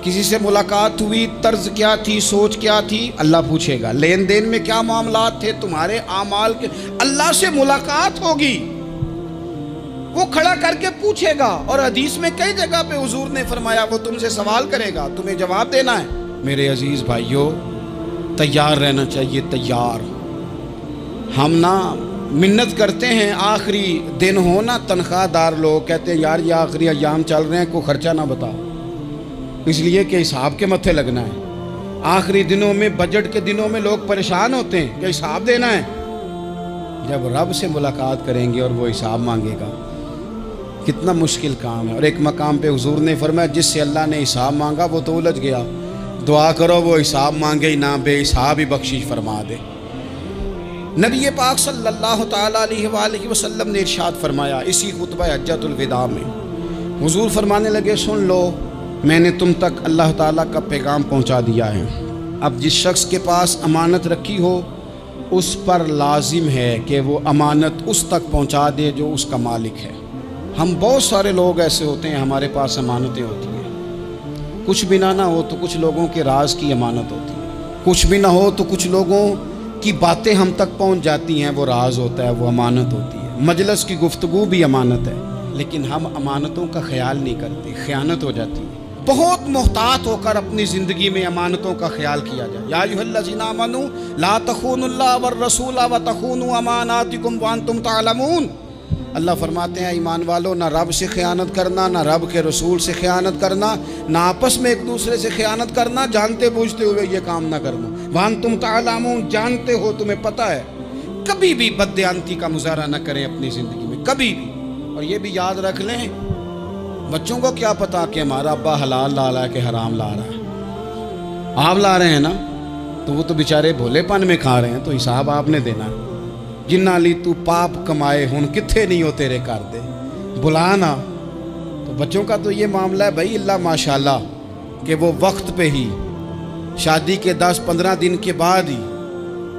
کسی سے ملاقات ہوئی، طرز کیا تھی، سوچ کیا تھی، اللہ پوچھے گا۔ لین دین میں کیا معاملات تھے، تمہارے اعمال کے، اللہ سے ملاقات ہوگی، وہ کھڑا کر کے پوچھے گا۔ اور حدیث میں کئی جگہ پہ حضور نے فرمایا وہ تم سے سوال کرے گا، تمہیں جواب دینا ہے۔ میرے عزیز بھائیوں، تیار رہنا چاہیے، تیار۔ ہم نا منت کرتے ہیں آخری دن ہو نا، تنخواہ دار لوگ کہتے ہیں یار یہ آخری ایام چل رہے ہیں، کوئی خرچہ نہ بتا، اس لیے کہ حساب کے متھے لگنا ہے۔ آخری دنوں میں، بجٹ کے دنوں میں لوگ پریشان ہوتے ہیں کہ حساب دینا ہے۔ جب رب سے ملاقات کریں گے اور وہ حساب مانگے گا، کتنا مشکل کام ہے۔ اور ایک مقام پہ حضور نے فرمایا جس سے اللہ نے حساب مانگا وہ تو الجھ گیا، دعا کرو وہ حساب مانگے ہی نہ، بے حساب ہی بخشش فرما دے۔ نبی پاک صلی اللہ تعالیٰ علیہ وآلہ وسلم نے ارشاد فرمایا اسی خطبہ حجت الوداع میں، حضور فرمانے لگے سن لو، میں نے تم تک اللہ تعالیٰ کا پیغام پہنچا دیا ہے۔ اب جس شخص کے پاس امانت رکھی ہو اس پر لازم ہے کہ وہ امانت اس تک پہنچا دے جو اس کا مالک ہے۔ ہم بہت سارے لوگ ایسے ہوتے ہیں ہمارے پاس امانتیں ہوتی ہیں، کچھ بھی نہ ہو تو کچھ لوگوں کے راز کی امانت ہوتی ہے، کچھ بھی نہ ہو تو کچھ لوگوں کی باتیں ہم تک پہنچ جاتی ہیں، وہ راز ہوتا ہے، وہ امانت ہوتی ہے۔ مجلس کی گفتگو بھی امانت ہے، لیکن ہم امانتوں کا خیال نہیں کرتے، خیانت ہو جاتی ہے۔ بہت محتاط ہو کر اپنی زندگی میں امانتوں کا خیال کیا جائے۔ یا ایھا الذین آمنوا لا تخونوا اللہ والرسول وتخونوا اماناتکم وانتم تعلمون۔ اللہ فرماتے ہیں ایمان والو، نہ رب سے خیانت کرنا، نہ رب کے رسول سے خیانت کرنا، نہ آپس میں ایک دوسرے سے خیانت کرنا، جانتے بوجھتے ہوئے یہ کام نہ کرنا۔ وانتم تعلمون، جانتے ہو، تمہیں پتہ ہے۔ کبھی بھی بددیانتی کا مظاہرہ نہ کریں اپنی زندگی میں، کبھی بھی۔ اور یہ بھی یاد رکھ لیں، بچوں کو کیا پتا کہ ہمارا ابا حلال لا رہا ہے کہ حرام لا رہا ہے؟ آپ لا رہے ہیں نا، تو وہ تو بیچارے بھولے پن میں کھا رہے ہیں، تو حساب آپ نے دینا ہے۔ جنہ لی تو پاپ کمائے ہن کتھے نہیں ہو تیرے کر دے، بلانا۔ تو بچوں کا تو یہ معاملہ ہے بھائی، اللہ ماشاءاللہ کہ وہ وقت پہ ہی، شادی کے 10-15 دن کے بعد ہی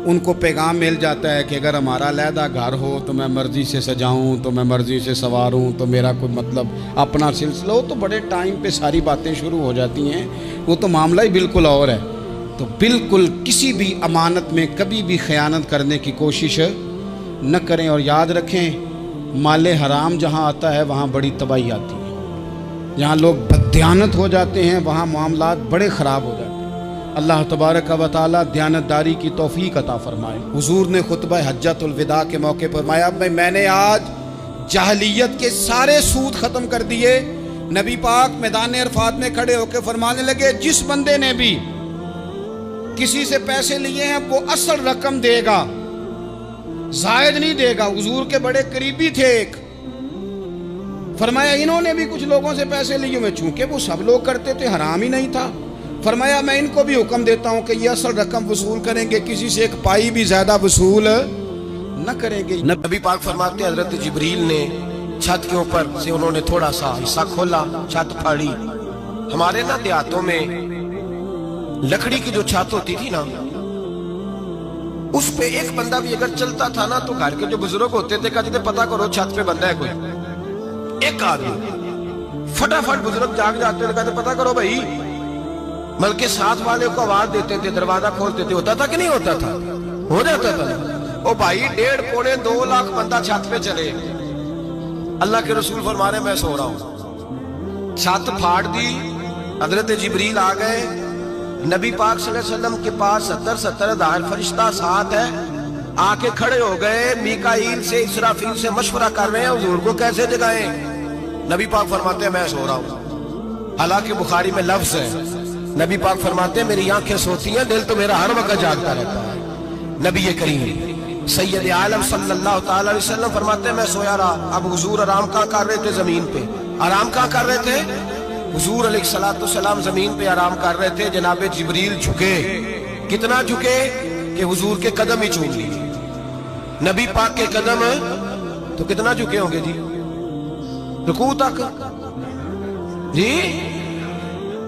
ان کو پیغام مل جاتا ہے کہ اگر ہمارا علیحدہ گھر ہو تو میں مرضی سے سجاؤں، تو میں مرضی سے سنواروں، تو میرا کوئی مطلب اپنا سلسلہ ہو، تو بڑے ٹائم پہ ساری باتیں شروع ہو جاتی ہیں، وہ تو معاملہ ہی بالکل اور ہے۔ تو بالکل کسی بھی امانت میں کبھی بھی خیانت کرنے کی کوشش نہ کریں۔ اور یاد رکھیں، مال حرام جہاں آتا ہے وہاں بڑی تباہی آتی ہے، جہاں لوگ بددیانت ہو جاتے ہیں وہاں معاملات بڑے خراب ہو جاتے ہیں۔ اللہ تبارک و تعالیٰ دیانتداری کی توفیق عطا فرمائے۔ حضور نے خطبہ حجت الوداع کے موقع پر فرمایا میں نے آج جاہلیت کے سارے سود ختم کر دیے۔ نبی پاک میدان عرفات میں کھڑے ہو کے فرمانے لگے جس بندے نے بھی کسی سے پیسے لیے ہیں وہ اصل رقم دے گا، زائد نہیں دے گا. حضور کے بڑے قریبی تھے ایک. فرمایا انہوں نے بھی کچھ لوگوں سے پیسے لیے ہوئے, چونکہ وہ سب لوگ کرتے تھے, حرام ہی نہیں تھا. فرمایا میں ان کو بھی حکم دیتا ہوں کہ یہ اصل رقم وصول کریں گے, کسی سے ایک پائی بھی زیادہ وصول نہ کریں گے. نبی پاک فرماتے ہیں حضرت جبریل نے چھت کے اوپر سے انہوں نے تھوڑا سا حصہ کھولا, چھت پھاڑی. ہمارے نا دیہاتوں میں لکڑی کی جو چھت ہوتی تھی نا, اس پہ ایک بندہ بھی اگر چلتا تھا نا تو گھر کے جو بزرگ ہوتے تھے کہتے تھے پتہ کرو چھت پہ بندہ ہے کوئی. ایک آدمی فٹافٹ بزرگ جاگ جاتے تھے, کہتے پتہ کرو بھائی. بلکہ ساتھ والے کو آواز دیتے تھے, دروازہ کھولتے تھے. ہوتا تھا کہ نہیں ہوتا تھا؟ ہو جاتا تھا. او بھائی 1.5-2 لاکھ بندہ چھت پہ چلے. اللہ کے رسول فرما رہے میں سو رہا ہوں. چھت پھاڑ دی, حضرت جبریل آ گئے. نبی پاک صلی اللہ علیہ وسلم کے پاس 70 ہزار فرشتہ ساتھ ہے, آ کے کھڑے ہو گئے. میکائیل سے اسرافیل سے مشورہ کر رہے ہیں حضور کو کیسے جگائیں. نبی پاک فرماتے ہیں میں سو رہا ہوں. حالانکہ بخاری میں لفظ ہے, نبی پاک فرماتے ہیں میری آنکھیں سوتی ہیں, دل تو میرا ہر وقت جاگتا رہتا ہے. نبی کریم سید عالم صلی اللہ تعالی علیہ وسلم فرماتے ہیں میں سویا رہا. اب حضور آرام کہاں کر رہے تھے؟ زمین پہ. آرام کہاں کر رہے تھے؟ حضور علیہ السلام زمین پہ آرام کر رہے تھے. جناب جبریل جھکے. کتنا جھکے کہ حضور کے قدم ہی چوم لیے. نبی پاک کے قدم تو کتنا جھکے ہوں گے جی؟ رکوع تک. جی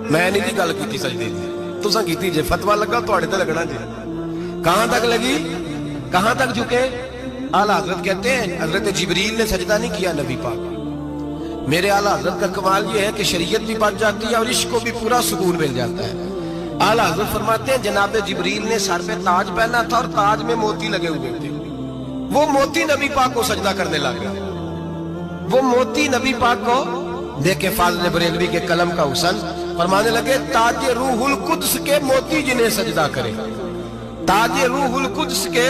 میں نہیں دی گل کی سجدے دی, تساں کیتی جے. فتوا لگا تواڈے تے لگنا جی. کہاں تک لگی؟ کہاں تک جھکے؟ اعلیٰ حضرت کہتے ہیں حضرت جبریل نے سجدہ نہیں کیا نبی پاک. میرے اعلیٰ حضرت کا کمال یہ ہے کہ شریعت بھی بن جاتی ہے اور عشق کو بھی پورا سکون مل جاتا ہے. اعلیٰ حضرت فرماتے ہیں جناب جبریل نے سر پہ تاج پہنا تھا اور تاج میں موتی لگے ہوئے تھے. وہ موتی نبی پاک کو سجدہ کرنے لگ گئے. وہ موتی نبی پاک کو دیکھے. فاضل بریلوی کے قلم کا حسن فرمانے لگے تاج روح القدس کے موتی جنہیں سجدہ کرے. تاج روح القدس کے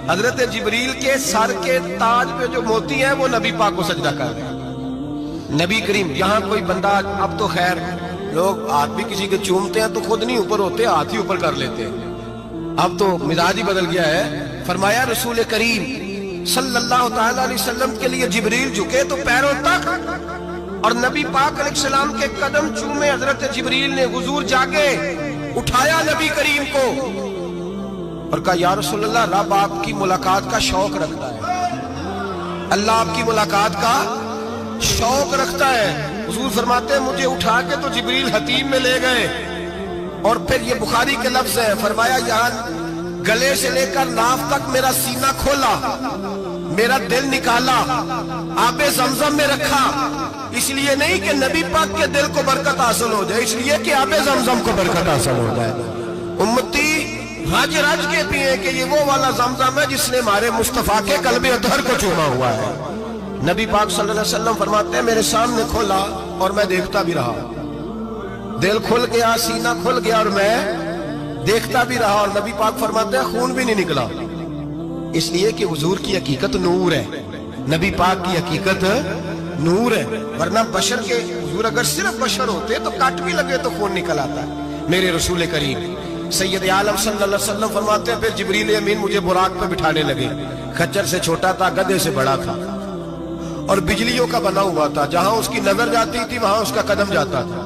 حضرت جبریل کے سر کے تاج پہ جو موتی ہیں وہ نبی پاک کو سجدہ کر رہے ہیں. نبی کریم یہاں کوئی بندہ, اب تو خیر لوگ ہاتھ بھی کسی کے چومتے ہیں تو خود نہیں اوپر ہوتے, ہاتھ ہی اوپر کر لیتے ہیں. اب تو مزاج ہی بدل گیا ہے. فرمایا رسول کریم صلی اللہ تعالی علیہ وسلم کے لیے جبریل جھکے تو پیروں تک, اور نبی پاک علیہ السلام کے قدم چومے. حضرت جبریل نے حضور جاگے, اٹھایا نبی کریم کو اور کہا یا رسول اللہ رب آپ کی ملاقات کا شوق رکھتا ہے, اللہ آپ کی ملاقات کا شوق رکھتا ہے. حضور فرماتے ہیں مجھے اٹھا کے تو جبریل حتیم میں لے گئے. اور پھر یہ بخاری کے لفظ ہے, فرمایا یہاں گلے سے لے کر ناف تک میرا سینہ کھولا, میرا دل نکالا, آب زمزم میں رکھا. اس لیے نہیں کہ نبی پاک کے دل کو برکت حاصل ہو جائے, اس لیے کہ آب زمزم کو برکت حاصل ہو جائے. امتی رج رج کے پیئے کہ یہ وہ والا زمزم ہے جس نے ہمارے مصطفیٰ کے قلب اطہر کو چوما ہوا ہے. نبی پاک صلی اللہ علیہ وسلم فرماتے ہیں میرے سامنے کھولا اور میں دیکھتا بھی رہا. دل کھل گیا, سینہ کھل گیا اور میں دیکھتا بھی رہا. اور نبی پاک فرماتے ہیں خون بھی نہیں نکلا, اس لیے کہ حضور کی حقیقت نور ہے, نبی پاک کی حقیقت نور ہے. ورنہ بشر کے حضور اگر صرف بشر ہوتے تو کٹ بھی لگے تو خون نکل آتا ہے. میرے رسول کریم سید عالم صلی اللہ علیہ وسلم فرماتے ہیں پھر جبریل امین مجھے براق پہ بٹھانے لگے. خچر سے چھوٹا تھا, گدھے سے بڑا تھا اور بجلیوں کا بنا ہوا تھا. جہاں اس کی نظر جاتی تھی وہاں اس کا قدم جاتا تھا.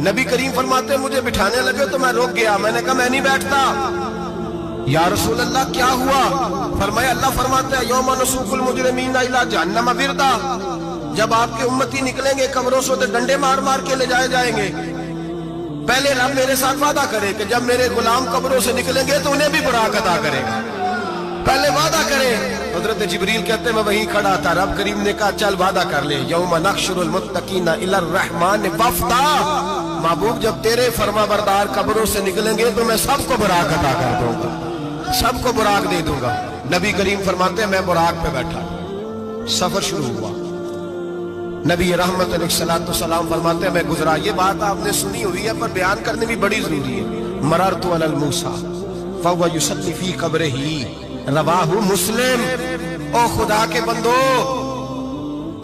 نبی کریم فرماتے ہیں مجھے بٹھانے لگے تو میں رک گیا. میں نے کہا میں نہیں بیٹھتا. یا رسول اللہ کیا ہوا؟ فرمایا اللہ فرماتے ہیں یوم نسوق المجرمین الی جہنم وردا, جب آپ کے امتی نکلیں گے قبروں سے ڈنڈے مار مار کے لے جائے جائیں گے. پہلے رب میرے ساتھ وعدہ کرے کہ جب میرے غلام قبروں سے نکلیں گے تو انہیں بھی براق عطا کرے گا. پہلے وعدہ کرے. حضرت جبریل کہتے ہیں میں وہیں کھڑا تھا. رب کریم نے کہا چل وعدہ کر لے, یوم نحشر المتقین الی الرحمن وفدا, محبوب جب تیرے فرما بردار قبروں سے نکلیں گے تو میں سب کو براق عطا کر دوں گا, سب کو براق دے دوں گا. نبی کریم فرماتے ہیں میں براق پہ بیٹھا, سفر شروع ہوا. نبی رحمت علیہ السلام فرماتے ہیں میں گزرا. یہ بات آپ نے سنی ہوئی ہے پر بیان کرنے بھی بڑی ضروری ہے. مررت علی الموسیٰ فہو یصلی فی قبرہ, رواہ مسلم. او خدا کے بندو,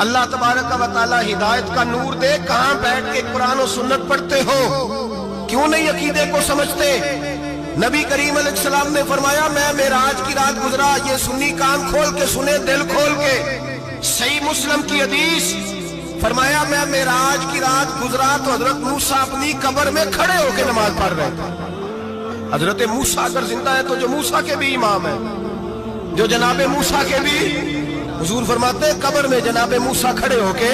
اللہ تبارک و تعالی ہدایت کا نور دے. کہاں بیٹھ کے قرآن و سنت پڑھتے ہو؟ کیوں نہیں عقیدے کو سمجھتے؟ نبی کریم علیہ السلام نے فرمایا میں معراج کی رات گزرا، یہ سنی کان کھول کے سنے، دل کھول کے، صحیح مسلم کی حدیث، فرمایا میں معراج کی رات گزرا تو حضرت موسیٰ اپنی قبر میں کھڑے ہو کے نماز پڑھ رہے تھے۔ حضرت موسیٰ اگر زندہ ہے تو جو موسیٰ کے بھی امام ہے، جو جناب موسیٰ کے بھی، حضور فرماتے ہیں قبر میں جناب موسیٰ کھڑے ہو کے،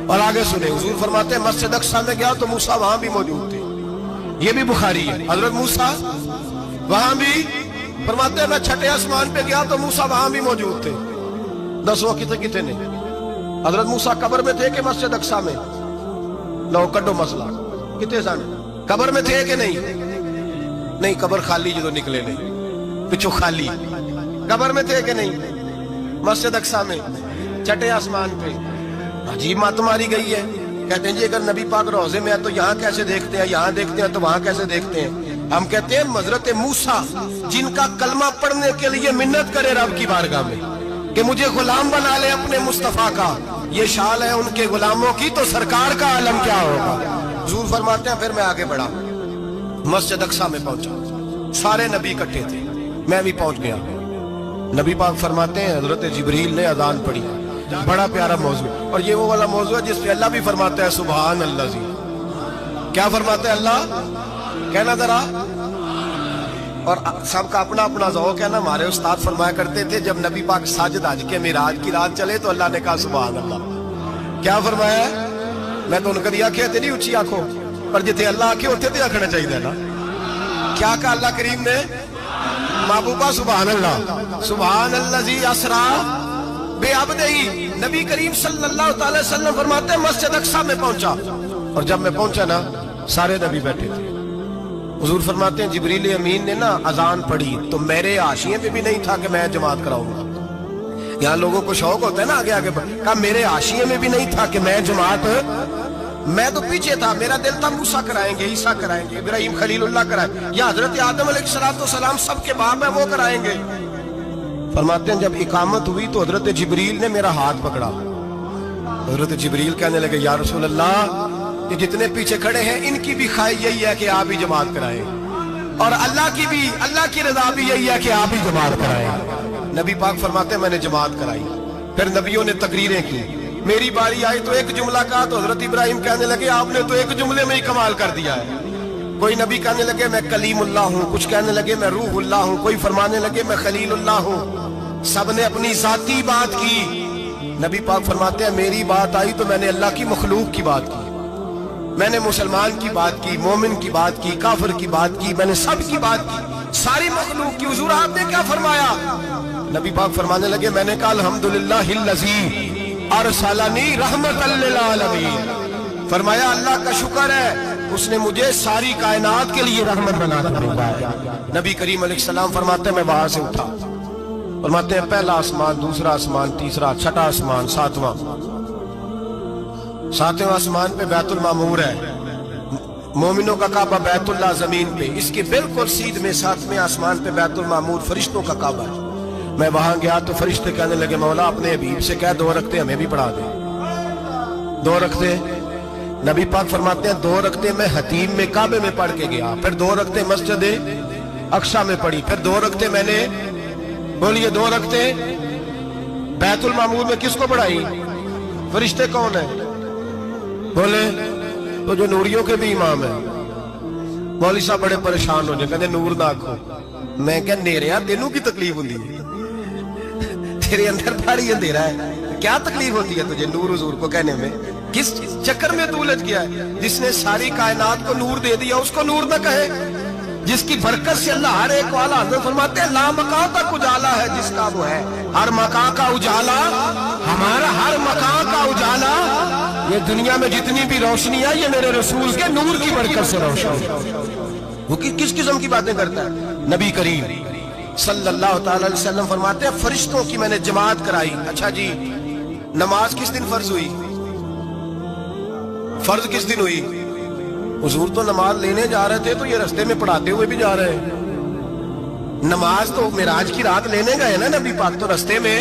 اور آگے سنے حضور فرماتے ہیں مسجد اقصیٰ میں گیا تو موسیٰ وہاں بھی موجود تھے، یہ بھی بخاری ہے، حضرت موسیٰ وہاں بھی، فرماتے ہیں میں چھٹے آسمان پہ گیا تو موسیٰ وہاں بھی موجود تھے۔ 10 وقت کتنے حضرت موسیٰ قبر میں تھے کہ مسجد اقصیٰ میں؟ لو کڈو مسئلہ کتنے سن قبر میں تھے کہ نہیں قبر خالی جو نکلے نہیں پچھو خالی، قبر میں تھے کہ نہیں؟ مسجد اقصیٰ میں چھٹے آسمان پہ۔ عجیب بات ماری گئی ہے، کہتے ہیں جی اگر نبی پاک روزے میں ہے تو یہاں کیسے دیکھتے ہیں، یہاں دیکھتے ہیں تو وہاں کیسے دیکھتے ہیں؟ ہم کہتے ہیں حضرت موسیٰ جن کا کلمہ پڑھنے کے لیے منت کرے رب کی بارگاہ میں کہ مجھے غلام بنا لے اپنے مصطفیٰ کا، یہ شال ہے ان کے غلاموں کی، تو سرکار کا عالم کیا ہوگا؟ حضور فرماتے ہیں پھر میں آگے بڑھا، مسجد اقصیٰ میں پہنچا، سارے نبی اکٹھے تھے، میں بھی پہنچ گیا۔ نبی پاک فرماتے ہیں حضرت جبریل نے اذان پڑھی، بڑا پیارا موضوع، اور یہ وہ والا موضوع ہے جس پہ اللہ بھی فرماتا ہے سبحان اللہ جی، کیا فرماتے ہیں اللہ؟ کہنا ذرا، اور سب کا اپنا اپنا ذوق ہے نا۔ ہمارے استاد فرمایا کرتے تھے جب نبی پاک ساجد حج کے معراج کی رات چلے تو اللہ نے کہا سبحان اللہ، کیا فرمایا ہے؟ میں تو ان کا دیا کہتے نہیں اچھی آنکھوں پر جتنے اللہ آنکھیں ہوتے تھے آنکھنا چاہیے نا، کیا کہا اللہ کریم نے؟ محبوبہ سبحان اللہ، سبحان الذی اسرا بعبدہ۔ نبی کریم صلی اللہ تعالی وسلم فرماتے ہیں مسجد اقصیٰ میں پہنچا، اور جب میں پہنچا نا سارے نبی بیٹھے تھے۔ حضور فرماتے ہیں جبریل امین نے نا اذان پڑھی تو میرے حاشیے میں بھی نہیں تھا کہ میں جماعت کراؤں گا، یہاں لوگوں کو شوق ہوتا ہے نا آگے آگے کہا میرے حاشیے میں بھی نہیں تھا کہ میں جماعت، میں تو پیچھے تھا، میرا دل تھا موسیٰ کرائیں گے، عیسیٰ کرائیں گے، ابراہیم خلیل اللہ کرائیں گے، یا حضرت آدم علیہ السلام سب کے باپ ہیں وہ کرائیں گے۔ فرماتے ہیں جب اقامت ہوئی تو حضرت جبریل نے میرا ہاتھ پکڑا، حضرت جبریل کہنے لگے یا رسول اللہ یہ جتنے پیچھے کھڑے ہیں ان کی بھی خواہش یہی ہے کہ آپ ہی جماعت کرائیں، اور اللہ کی رضا بھی یہی ہے کہ آپ ہی جماعت کرائیں۔ نبی پاک فرماتے ہیں میں نے جماعت کرائی، پھر نبیوں نے تقریریں کی، میری باری آئی تو ایک جملہ کہا تو حضرت ابراہیم کہنے لگے آپ نے تو ایک جملے میں ہی کمال کر دیا ہے، کوئی نبی کہنے لگے میں کلیم اللہ ہوں، کچھ کہنے لگے میں روح اللہ ہوں، کوئی فرمانے لگے میں خلیل اللہ ہوں، سب نے اپنی ذاتی بات کی۔ نبی پاک فرماتے ہیں میری بات آئی تو میں نے اللہ کی مخلوق کی بات کی، میں نے مسلمان کی بات کی، مومن کی بات کی، کافر کی بات کی، میں نے سب کی بات کی، ساری مخلوق کی۔ حضور آپ نے کیا فرمایا؟ نبی پاک فرمانے لگے میں نے کہا الحمدللہ الذی ارسلنی رحمت للعالمین، فرمایا اللہ کا شکر ہے اس نے مجھے ساری کائنات کے لیے رحمت بنا کر بھیجا ہے۔ نبی کریم علیہ السلام فرماتے ہیں میں وہاں سے اٹھا، فرماتے ہیں پہلا آسمان، دوسرا آسمان، تیسرا، چھٹا آسمان، ساتواں آسمان پہ بیت المعمور ہے، مومنوں کا کعبہ بیت اللہ زمین پہ، اس کے بالکل سیدھ میں 7ویں آسمان پہ بیت المعمور فرشتوں کا کعبہ ہے۔ میں وہاں گیا تو فرشتے کہنے لگے مولا اپنے حبیب سے کہہ 2 رکعتیں ہمیں بھی پڑھا دے، 2 رکعتیں۔ نبی پاک فرماتے ہیں 2 رکعتیں میں حتیم میں کعبے میں پڑھ کے گیا، پھر 2 رکعتیں مسجد اقصیٰ میں پڑھی، پھر 2 رکعتیں میں نے، بولیے 2 رکعتیں بیت المعمور میں کس کو پڑھائی؟ فرشتے کون ہیں؟ بولے تو جو نوریوں کے بھی امام ہیں۔ مولوی صاحب بڑے پریشان ہو جائے، کہتے نور نہ آکھو، میں کہ نیریا تینوں کی تکلیف ہوتی ہے، تیرے اندر بڑی اندھیرا ہے، کیا تکلیف ہوتی ہے تجھے نور حضور کو کہنے میں؟ کس چکر میں تو الجھ گیا ہے؟ جس نے ساری کائنات کو نور دے دیا اس کو نور نہ کہے، جس کی برکت سے اللہ ہر ایک والا، حضرت فرماتے ہیں لا مکان تک اجالا ہے جس کا وہ ہے، ہر مکان کا اجالا ہمارا، ہر مکان کا اجالا، یہ دنیا میں جتنی بھی روشنی ہے یہ میرے رسول کے نور کی برکت سے روشن ہے۔ وہ کس قسم کی باتیں کرتا ہے؟ نبی کریم صلی اللہ تعالی علیہ وسلم فرماتے ہیں فرشتوں کی میں نے جماعت کرائی۔ اچھا جی نماز کس دن فرض ہوئی؟ فرض کس دن ہوئی؟ حضور تو نماز لینے جا رہے تھے تو یہ رستے میں پڑھاتے ہوئے بھی جا رہے ہیں، نماز تو معراج کی رات لینے گئے نا نبی پاک، تو رستے میں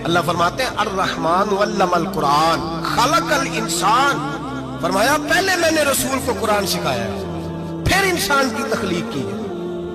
اللہ فرماتے ہیں الرحمن علم القرآن خلق الانسان، فرمایا پہلے میں نے رسول کو قرآن سکھایا ہے پھر انسان کی تخلیق کی ہے۔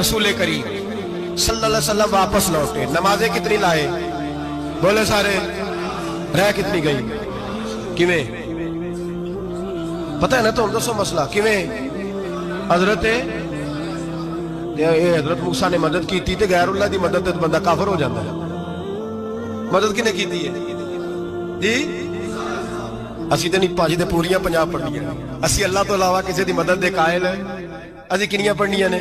رسول کریم صلی اللہ علیہ وسلم واپس لوٹے، نمازیں کتنی لائے؟ بولے سارے، رہ کتنی گئی؟ کیویں پتہ ہے نا؟ تو ہم دسو مسئلہ کیویں؟ حضرت موسیٰ نے مدد کی تھی تے غیر اللہ دی مدد تے بندہ کافر ہو جاتا ہے۔ مدد کنے کی ہے جی؟ اسی تے نہیں پاجی تے پوریاں 50 پڑھنیاں، اسی اللہ تو علاوہ کسی دی مدد دے قائل ہے؟ اسی کنیاں پڑھنیاں نے؟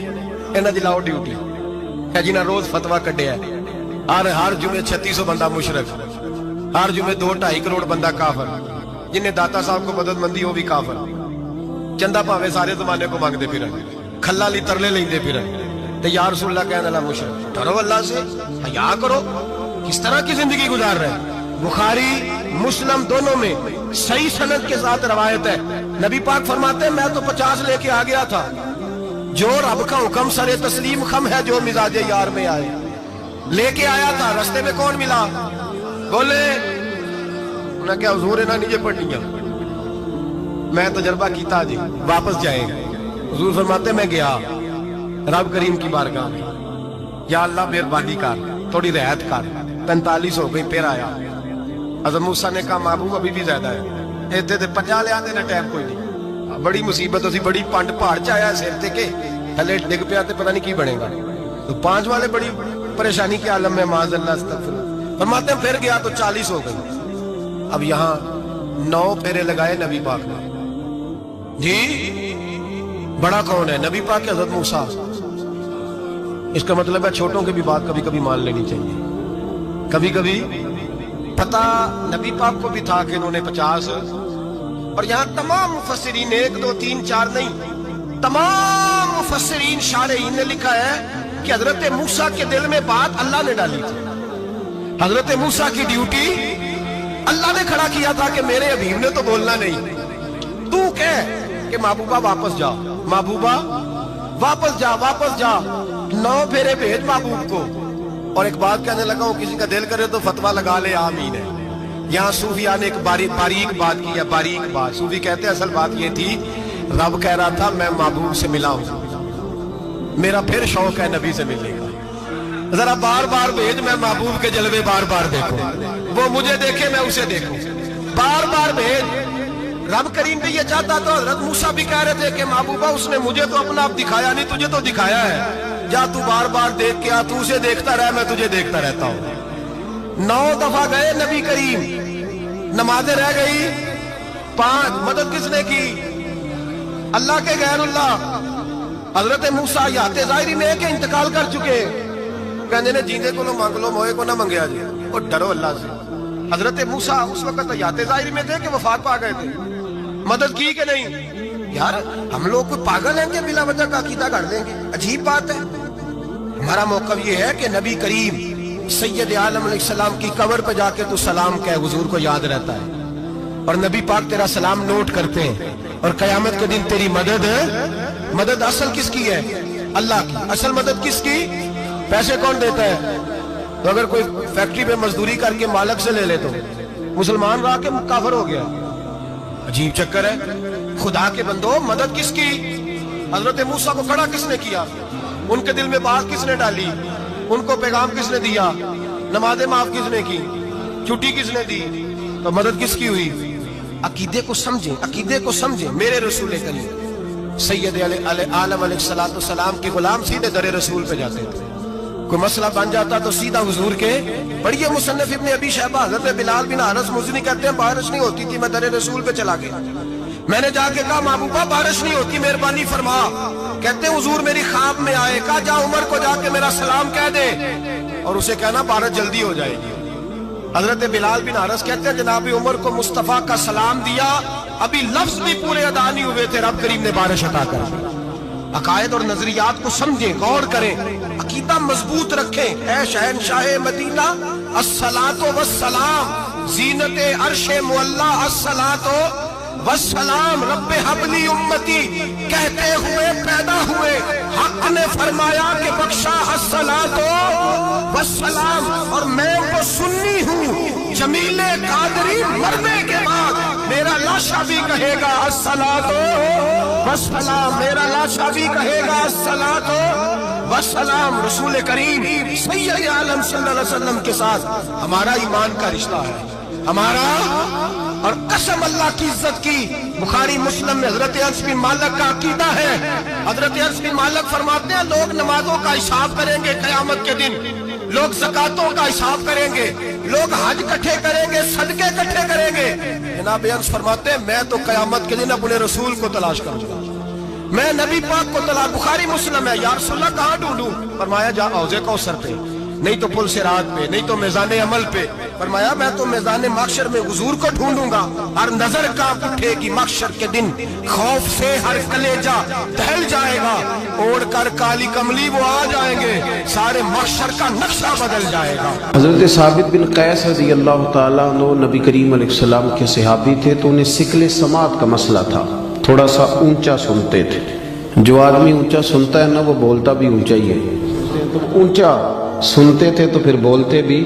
انہاں دی لاؤ ڈیوٹی ہے جنہاں روز فتویٰ کڈیا ہے، ہر جمعے 3600 بندہ مشرک، ہر جمعے 2-2.5 کروڑ بندہ کافر، جنہیں داتا صاحب کو مدد مندی ہو بھی کافر، چندہ پاوے سارے زمانے کو مانگتے پھرن، کھلا لی ترلے لیندے پھرن، تے یا رسول اللہ کہنے اللہ مشرک۔ ڈرو اللہ سے، حیا کرو، کس طرح کی زندگی گزار رہے ہیں؟ بخاری مسلم دونوں میں صحیح سند کے ساتھ روایت ہے، نبی پاک فرماتے ہیں میں تو 50 لے کے آ گیا تھا، جو رب کا حکم سرے تسلیم خم ہے جو مزاج یار میں آئے، لے کے آیا تھا، رستے میں کون ملا؟ بولے انہاں کیا حضور انہاں نیچے پڑھنیاں، میں تجربہ کیتا جی، واپس جائے گا۔ حضور فرماتے میں گیا رب کریم کی بارگاہ میں، یا اللہ مہربانی کر، تھوڑی رعایت کر، 45 ہو گئی، پھر آیا۔ حضرت موسیٰ نے کہا محبوب ابھی بھی زیادہ ہے، ایتھے تے 50 لے آندے نے ٹائم کوئی نہیں، بڑی مصیبت اسی بڑی پنڈ پہاڑ چ آیا سر تے کے تھلے ڈگ پیا تے پتہ نہیں کی بنے گا، تو 5 والے بڑی پریشانی کے عالم میں معاذ اللہ استغفر۔ فرماتے ہیں پھر گیا تو 40 ہو گئی، اب یہاں 9 پھیرے لگائے نبی پاک نے جی۔ بڑا کون ہے؟ نبی پاک کے حضرت موسیٰ۔ اس کا مطلب ہے چھوٹوں کی بھی بات کبھی کبھی مان لینی چاہیے۔ کبھی کبھی پتہ نبی پاک کو بھی تھا کہ انہوں نے 50، اور یہاں تمام مفسرین 1 2 3 4 نہیں، تمام مفسرین شارحین نے لکھا ہے کہ حضرت موسیٰ کے دل میں بات اللہ نے ڈالی تھی، حضرت موسیٰ کی ڈیوٹی اللہ نے کھڑا کیا تھا کہ میرے حبیب نے تو بولنا نہیں، تو کہہ کہ محبوبہ واپس جا، محبوبہ واپس جا، واپس جا، 9 پھیرے بھیج محبوب کو۔ اور ایک بات کہنے لگا ہوں، کسی کا دل کرے تو فتویٰ لگا لے، آمین ہے۔ یہاں صوفیاء نے ایک باریک بات کی ہے، باریک بات۔ صوفی کہتے ہیں اصل بات یہ تھی، رب کہہ رہا تھا میں محبوب سے ملا ہوں، میرا پھر شوق ہے نبی سے ملنے کا، ذرا بار بار بھیج، میں محبوب کے جلوے بار بار دیکھوں، وہ مجھے دیکھے میں اسے دیکھوں، بار بار بھیج۔ رب کریم بھی یہ چاہتا تو حضرت موسیٰ بھی کہہ رہے تھے کہ محبوبہ اس نے مجھے تو اپنا آپ دکھایا نہیں، تجھے تو دکھایا ہے، جا تو بار بار دیکھ کے آ، تو اسے دیکھتا رہ، میں تجھے دیکھتا رہتا ہوں۔ 9 دفعہ گئے نبی کریم، نمازیں رہ گئی 5، مدد کس نے کی؟ اللہ کے غیر اللہ۔ حضرت موسیٰ حیات ظاہری میں کہ انتقال کر چکے، کہنے نے جیندے کو مانگ لو، موئے کو نہ منگیا جی، اور ڈرو اللہ سے۔ حضرت موسیٰ اس وقت حیات ظاہری میں تھے کہ وفات پا گئے تھے، مدد کی کہ نہیں؟ یار ہم لوگ کوئی پاگل ہیں کہ بلا وجہ کا عقیدہ کر دیں گے؟ عجیب بات ہے۔ ہمارا موقف یہ ہے کہ نبی کریم سید عالم علیہ السلام کی قبر پہ جا کے تو سلام کہے، حضور کو یاد رہتا ہے، اور نبی پاک تیرا سلام نوٹ کرتے ہیں، اور قیامت کے دن تیری مدد اصل کس کی ہے؟ اللہ کی۔ اصل مدد کس کی؟ پیسے کون دیتا ہے؟ تو اگر کوئی فیکٹری میں مزدوری کر کے مالک سے لے لے تو مسلمان رہا کہ کافر ہو گیا؟ عجیب چکر ہے۔ خدا کے بندو، مدد کس کی؟ حضرت موسیٰ کو کھڑا کس نے کیا؟ ان کے دل میں بات کس نے ڈالی؟ ان کو پیغام کس نے دیا؟ نمازیں معاف کس نے کی؟ چھٹی کس نے دی؟ تو مدد کس کی ہوئی؟ عقیدے کو سمجھیں، عقیدے کو سمجھیں۔ میرے رسول کریم سید عالم علیہ السلام کے غلام سیدھے در رسول پہ جاتے تھے، کوئی مسئلہ بن جاتا تو سیدھا حضور کے۔ پڑھیے مصنف ابن ابی شیبہ، حضرت بلال بن حارث مزنی کہتے ہیں بارش نہیں ہوتی تھی، میں در رسول پہ چلا گیا، میں نے جا کے کہا محبوبہ بارش نہیں ہوتی، مہربانی فرما۔ کہتے ہیں حضور میری خواب میں آئے، کہا جا عمر کو جا کے میرا سلام کہہ دے، اور اسے کہنا بارش جلدی ہو جائے گی۔ حضرت بلال بن حارث کہتے ہیں جناب عمر کو مصطفیٰ کا سلام دیا، ابھی لفظ بھی پورے ادا نہیں ہوئے تھے، رب کریم نے بارش عطا کر دی۔ عقائد اور نظریات کو سمجھیں، غور کریں، عقیدہ مضبوط رکھیں۔ اے شہنشاہ مدینہ الصلاۃ والسلام، زینت عرش معلا الصلاۃ والسلام، رب حبلی امتی کہتے ہوئے پیدا ہوئے، حق نے فرمایا کہ بخشا الصلاۃ والسلام، اور میں تو سنی ہوں، جمیل قادری مرنے کے بعد میرا لاشا بھی کہے گا الصلاۃ والسلام، میرا لاشا بھی کہے گا الصلاۃ والسلام۔ رسول کریم سید عالم صلی اللہ علیہ وسلم کے ساتھ ہمارا ایمان کا رشتہ ہے، ہمارا، اور قسم اللہ کی عزت کی، بخاری مسلم میں حضرت انس بن مالک کا عقیدہ ہے۔ حضرت انس بن مالک فرماتے ہیں لوگ نمازوں کا حساب کریں گے قیامت کے دن، لوگ زکاتوں کا حساب کریں گے، لوگ حج کٹھے کریں گے، صدقے کٹھے کریں گے۔ جناب انس فرماتے ہیں میں تو قیامت کے دن اپنے رسول کو تلاش کروں گا، میں نبی پاک کو تلاش، بخاری مسلم ہے، یا رسول اللہ کہاں ڈھونڈوں؟ فرمایا جا حوضے کوثر پہ، نہیں تو پل صراط پہ، نہیں تو میزان عمل پہ۔ فرمایا میں تو میزان محشر میں حضور کو ڈھونڈوں گا، ہر نظر کانپ اٹھے گی محشر کے دن، خوف سے ہر کلیجہ دہل جائے گا، اوڑھ کر کالی کملی وہ آ جائیں گے، سارے محشر کا نقشہ بدل جائے گا۔ حضرت ثابت بن قیس رضی اللہ تعالیٰ عنہ نبی کریم علیہ السلام کے صحابی تھے، تو انہیں سکل سماعت کا مسئلہ تھا، تھوڑا سا اونچا سنتے تھے۔ جو آدمی اونچا سنتا ہے نا وہ بولتا بھی اونچا ہی ہے، تو اونچا سنتے تھے تو پھر بولتے بھی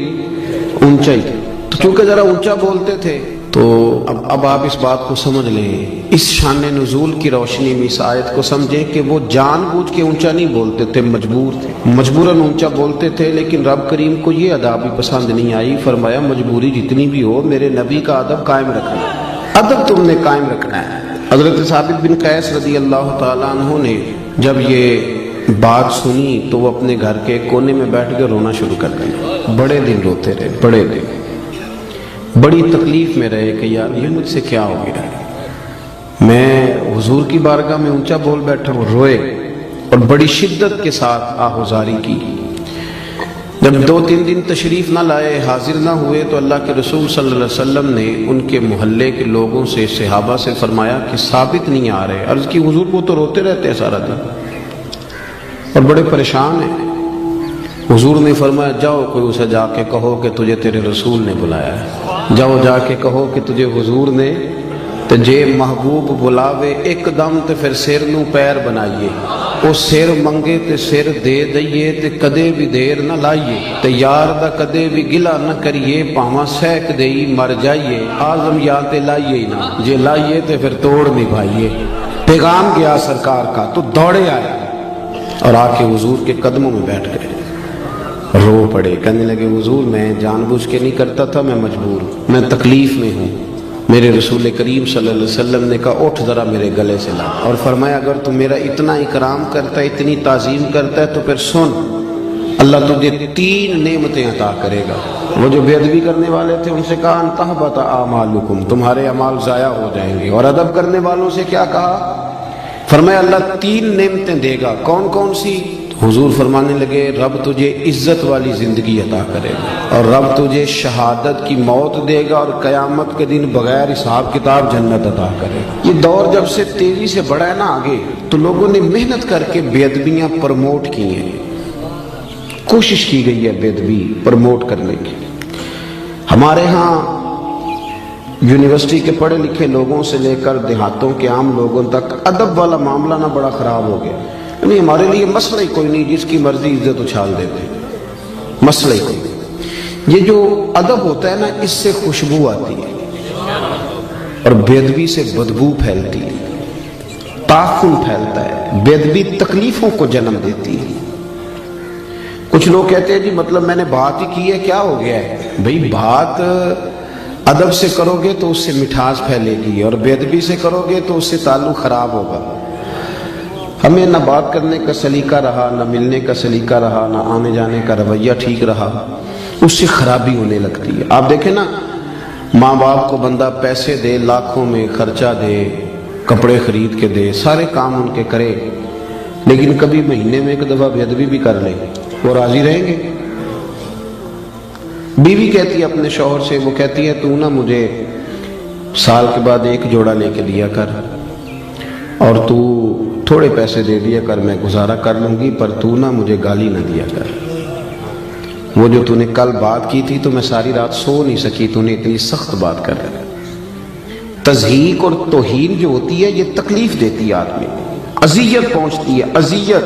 اونچا ہی، تو چونکہ ذرا اونچا بولتے تھے تو اب آپ اس بات کو سمجھ لیں، اس شان نزول کی روشنی میں اس آیت کو سمجھیں کہ وہ جان بوجھ کے اونچا نہیں بولتے تھے، مجبور تھے، مجبوراً اونچا بولتے تھے، لیکن رب کریم کو یہ ادا بھی پسند نہیں آئی۔ فرمایا مجبوری جتنی بھی ہو میرے نبی کا ادب قائم رکھنا ہے، ادب تم نے قائم رکھنا ہے۔ حضرت ثابت بن قیس رضی اللہ تعالیٰ عنہ نے جب یہ بات سنی تو وہ اپنے گھر کے کونے میں بیٹھ کے رونا شروع کر دیا، بڑے دن روتے رہے، بڑے دن بڑی تکلیف میں رہے کہ یار یہ مجھ سے کیا ہو گیا، میں حضور کی بارگاہ میں اونچا بول بیٹھا ہوں۔ روئے اور بڑی شدت کے ساتھ آہوزاری کی۔ جب 2-3 دن تشریف نہ لائے، حاضر نہ ہوئے، تو اللہ کے رسول صلی اللہ علیہ وسلم نے ان کے محلے کے لوگوں سے، صحابہ سے فرمایا کہ ثابت نہیں آ رہے۔ عرض کی حضور وہ تو روتے رہتے ہیں سارا دن اور بڑے پریشان ہیں۔ حضور نے فرمایا جاؤ کوئی اسے جا کے کہو کہ تجھے تیرے رسول نے بلایا ہے، جاؤ جا کے کہو کہ تجھے حضور نے تے جے محبوب بلاوے ایک دم تے پھر سر نو پیر بنائیے، او سر منگے تے سر دے دئیے تے کدے بھی دیر نہ لائیے، تے یار دا کدے بھی گلا نہ کریے، پاواں سہک دئی مر جائیے، آزم یا تے لائیے ہی نہ، جے لائیے تے پھر توڑ نبھائیے۔ پیغام گیا سرکار کا تو دوڑے آئے اور آ کے حضور کے قدموں میں بیٹھ گئے، رو پڑے، کہنے لگے حضور میں جان بوجھ کے نہیں کرتا تھا، میں مجبور ہوں، میں تکلیف میں ہوں۔ میرے رسول کریم صلی اللہ علیہ وسلم نے کہا اٹھ ذرا میرے گلے سے لا، اور فرمایا اگر تو میرا اتنا اکرام کرتا ہے، اتنی تعظیم کرتا ہے تو پھر سن، اللہ تجھے 3 نعمتیں عطا کرے گا۔ وہ جو بے ادبی کرنے والے تھے ان سے کہا ان تحبط اعمالکم، تمہارے اعمال ضائع ہو جائیں گے، اور ادب کرنے والوں سے کیا کہا؟ فرمایا اللہ 3 نعمتیں دے گا۔ کون کون سی؟ حضور فرمانے لگے رب تجھے عزت والی زندگی عطا کرے گا، اور رب تجھے شہادت کی موت دے گا، اور قیامت کے دن بغیر حساب کتاب جنت عطا کرے گا۔ یہ دور جب سے تیزی سے بڑھا ہے نا آگے، تو لوگوں نے محنت کر کے بے ادبیاں پروموٹ کی ہیں، کوشش کی گئی ہے بے ادبی پروموٹ کرنے کی۔ ہمارے ہاں یونیورسٹی کے پڑھے لکھے لوگوں سے لے کر دیہاتوں کے عام لوگوں تک ادب والا معاملہ نہ بڑا خراب ہو گیا، یعنی ہمارے لیے مسئلہ ہی کوئی نہیں، جس کی مرضی عزت اچھال دیتے، مسئلہ ہی کوئی نہیں۔ یہ جو ادب ہوتا ہے نا اس سے خوشبو آتی ہے، اور بے ادبی سے بدبو پھیلتی ہے، تعفن پھیلتا ہے، بے ادبی تکلیفوں کو جنم دیتی ہے۔ کچھ لوگ کہتے ہیں جی مطلب میں نے بات ہی کی ہے کیا ہو گیا ہے؟ بھئی بات ادب سے کرو گے تو اس سے مٹھاس پھیلے گی، اور بے ادبی سے کرو گے تو اس سے تعلق خراب ہوگا۔ ہمیں نہ بات کرنے کا سلیقہ رہا، نہ ملنے کا سلیقہ رہا، نہ آنے جانے کا رویہ ٹھیک رہا، اس سے خرابی ہونے لگتی ہے۔ آپ دیکھیں نا، ماں باپ کو بندہ پیسے دے، لاکھوں میں خرچہ دے، کپڑے خرید کے دے، سارے کام ان کے کرے، لیکن کبھی مہینے میں ایک دفعہ بے ادبی بھی کر لے، وہ راضی رہیں گے؟ بیوی کہتی ہے اپنے شوہر سے، وہ کہتی ہے تو نا مجھے سال کے بعد 1 جوڑا لے کے دیا کر، اور تو تھوڑے پیسے دے دیا کر، میں گزارا کر لوں گی، پر تو نا مجھے گالی نہ دیا کر، وہ جو تو نے کل بات کی تھی تو میں ساری رات سو نہیں سکی، تو نے اتنی سخت بات کر رہا۔ تضحیق اور توہین جو ہوتی ہے یہ تکلیف دیتی ہے آدمی، اذیت پہنچتی ہے، اذیت۔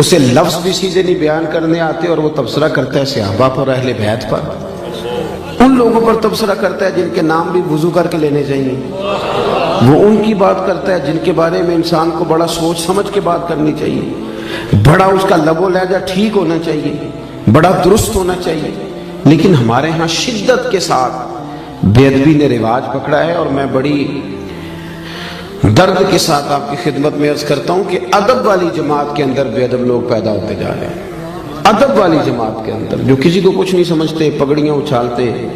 اسے لفظ بھی سیدھے نہیں بیان کرنے آتے اور وہ تبصرہ کرتا ہے صحابہ پر، اہل بیت پر، ان لوگوں پر تبصرہ کرتا ہے جن کے نام بھی وضو کر کے لینے چاہیے، وہ ان کی بات کرتا ہے جن کے بارے میں انسان کو بڑا سوچ سمجھ کے بات کرنی چاہیے، بڑا اس کا لب و لہجہ ٹھیک ہونا چاہیے، بڑا درست ہونا چاہیے۔ لیکن ہمارے ہاں شدت کے ساتھ بے ادبی نے رواج پکڑا ہے، اور میں بڑی درد کے ساتھ آپ کی خدمت میں عرض کرتا ہوں کہ ادب والی جماعت کے اندر بے ادب لوگ پیدا ہوتے جا رہے ہیں۔ ادب والی جماعت کے اندر جو کسی کو کچھ نہیں سمجھتے، پگڑیاں اچھالتے ہیں،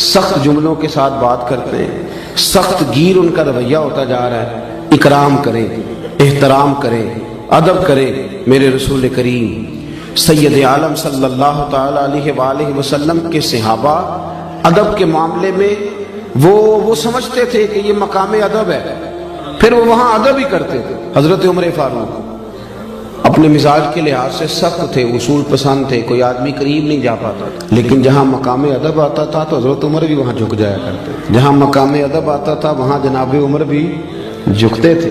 سخت جملوں کے ساتھ بات کرتے ہیں، سخت گیر ان کا رویہ ہوتا جا رہا ہے۔ اکرام کریں، احترام کریں، ادب کریں۔ میرے رسول کریم سید عالم صلی اللہ تعالی علیہ وآلہ وسلم کے صحابہ ادب کے معاملے میں وہ سمجھتے تھے کہ یہ مقام ادب ہے، پھر وہ وہاں ادب ہی کرتے تھے۔ حضرت عمر فاروق اپنے مزاج کے لحاظ سے سخت تھے، اصول پسند تھے، کوئی آدمی قریب نہیں جا پاتا تھا، لیکن جہاں مقام ادب آتا تھا تو حضرت عمر بھی وہاں جھک جایا کرتے، جہاں مقام ادب آتا تھا وہاں جناب عمر بھی جھکتے تھے۔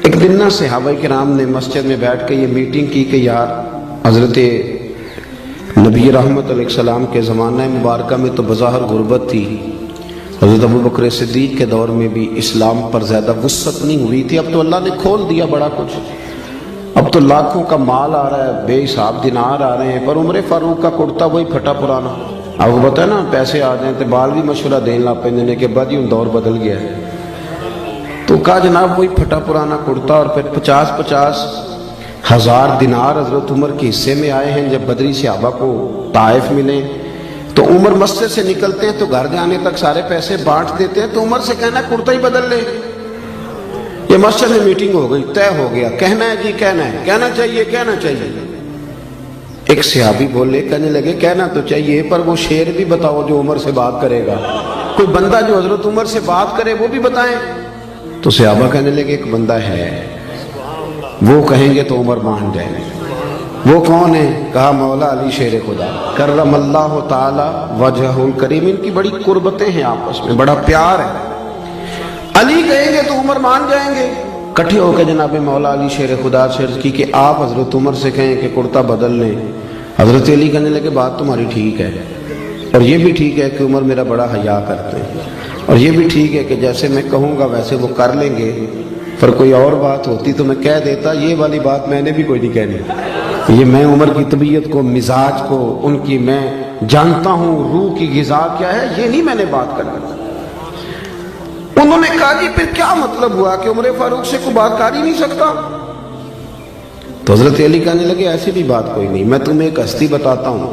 ایک دن نا صحابہ کرام نے مسجد میں بیٹھ کے یہ میٹنگ کی کہ یار حضرت نبی رحمت علیہ السلام کے زمانہ مبارکہ میں تو بظاہر غربت تھی، حضرت ابوبکر صدیق کے دور میں بھی اسلام پر زیادہ وسعت نہیں ہوئی تھی، اب تو اللہ نے کھول دیا بڑا کچھ، اب تو لاکھوں کا مال آ رہا ہے، بے حساب دینار آ رہے ہیں، پر عمر فاروق کا کرتا وہی پھٹا پرانا۔ آپ کو پتہ ہے نا پیسے آ جائیں تو بال بھی مشورہ دین لا پہ کہ بعد ہی دور بدل گیا ہے، تو کہا جناب وہی پھٹا پرانا کرتا، اور پھر 50 ہزار دینار حضرت عمر کے حصے میں آئے ہیں۔ جب بدری صحابہ کو طائف ملے تو عمر مسجد سے نکلتے ہیں تو گھر جانے تک سارے پیسے بانٹ دیتے ہیں، تو عمر سے کہنا کرتا ہی بدل لے۔ یہ مسجد میں میٹنگ ہو گئی، طے ہو گیا، کہنا ہے جی کہنا ہے، کہنا چاہیے کہنا چاہیے۔ ایک صحابی بولے، کہنے لگے کہنا تو چاہیے پر وہ شعر بھی بتاؤ جو عمر سے بات کرے گا، کوئی بندہ جو حضرت عمر سے بات کرے وہ بھی بتائیں۔ تو صحابہ کہنے لگے ایک بندہ ہے، وہ کہیں گے تو عمر مان جائیں گے۔ وہ کون ہے؟ کہا مولا علی شیر خدا کرم اللہ تعالی وجہ الکریم۔ ان کی بڑی قربتیں ہیں آپس میں، بڑا پیار ہے۔ علی کہیں گے تو عمر مان جائیں گے۔ کٹھے ہو کے جناب مولا علی شیر خدا سے عرض کی کہ آپ حضرت عمر سے کہیں کہ کرتا بدل لیں۔ حضرت علی کہنے لگے بات تمہاری ٹھیک ہے، اور یہ بھی ٹھیک ہے کہ عمر میرا بڑا حیا کرتے ہیں، اور یہ بھی ٹھیک ہے کہ جیسے میں کہوں گا ویسے وہ کر لیں گے، پر کوئی اور بات ہوتی تو میں کہہ دیتا، یہ والی بات میں نے بھی کوئی نہیں کہنی۔ یہ میں عمر کی طبیعت کو، مزاج کو، ان کی میں جانتا ہوں روح کی غذا کیا ہے، یہ نہیں میں نے بات کرنا۔ انہوں نے کہا جی پھر کیا مطلب ہوا کہ عمر فاروق سے کوئی بات کر ہی نہیں سکتا؟ تو حضرت علی کہنے لگے ایسی بھی بات کوئی نہیں، میں تمہیں ایک ہستی بتاتا ہوں،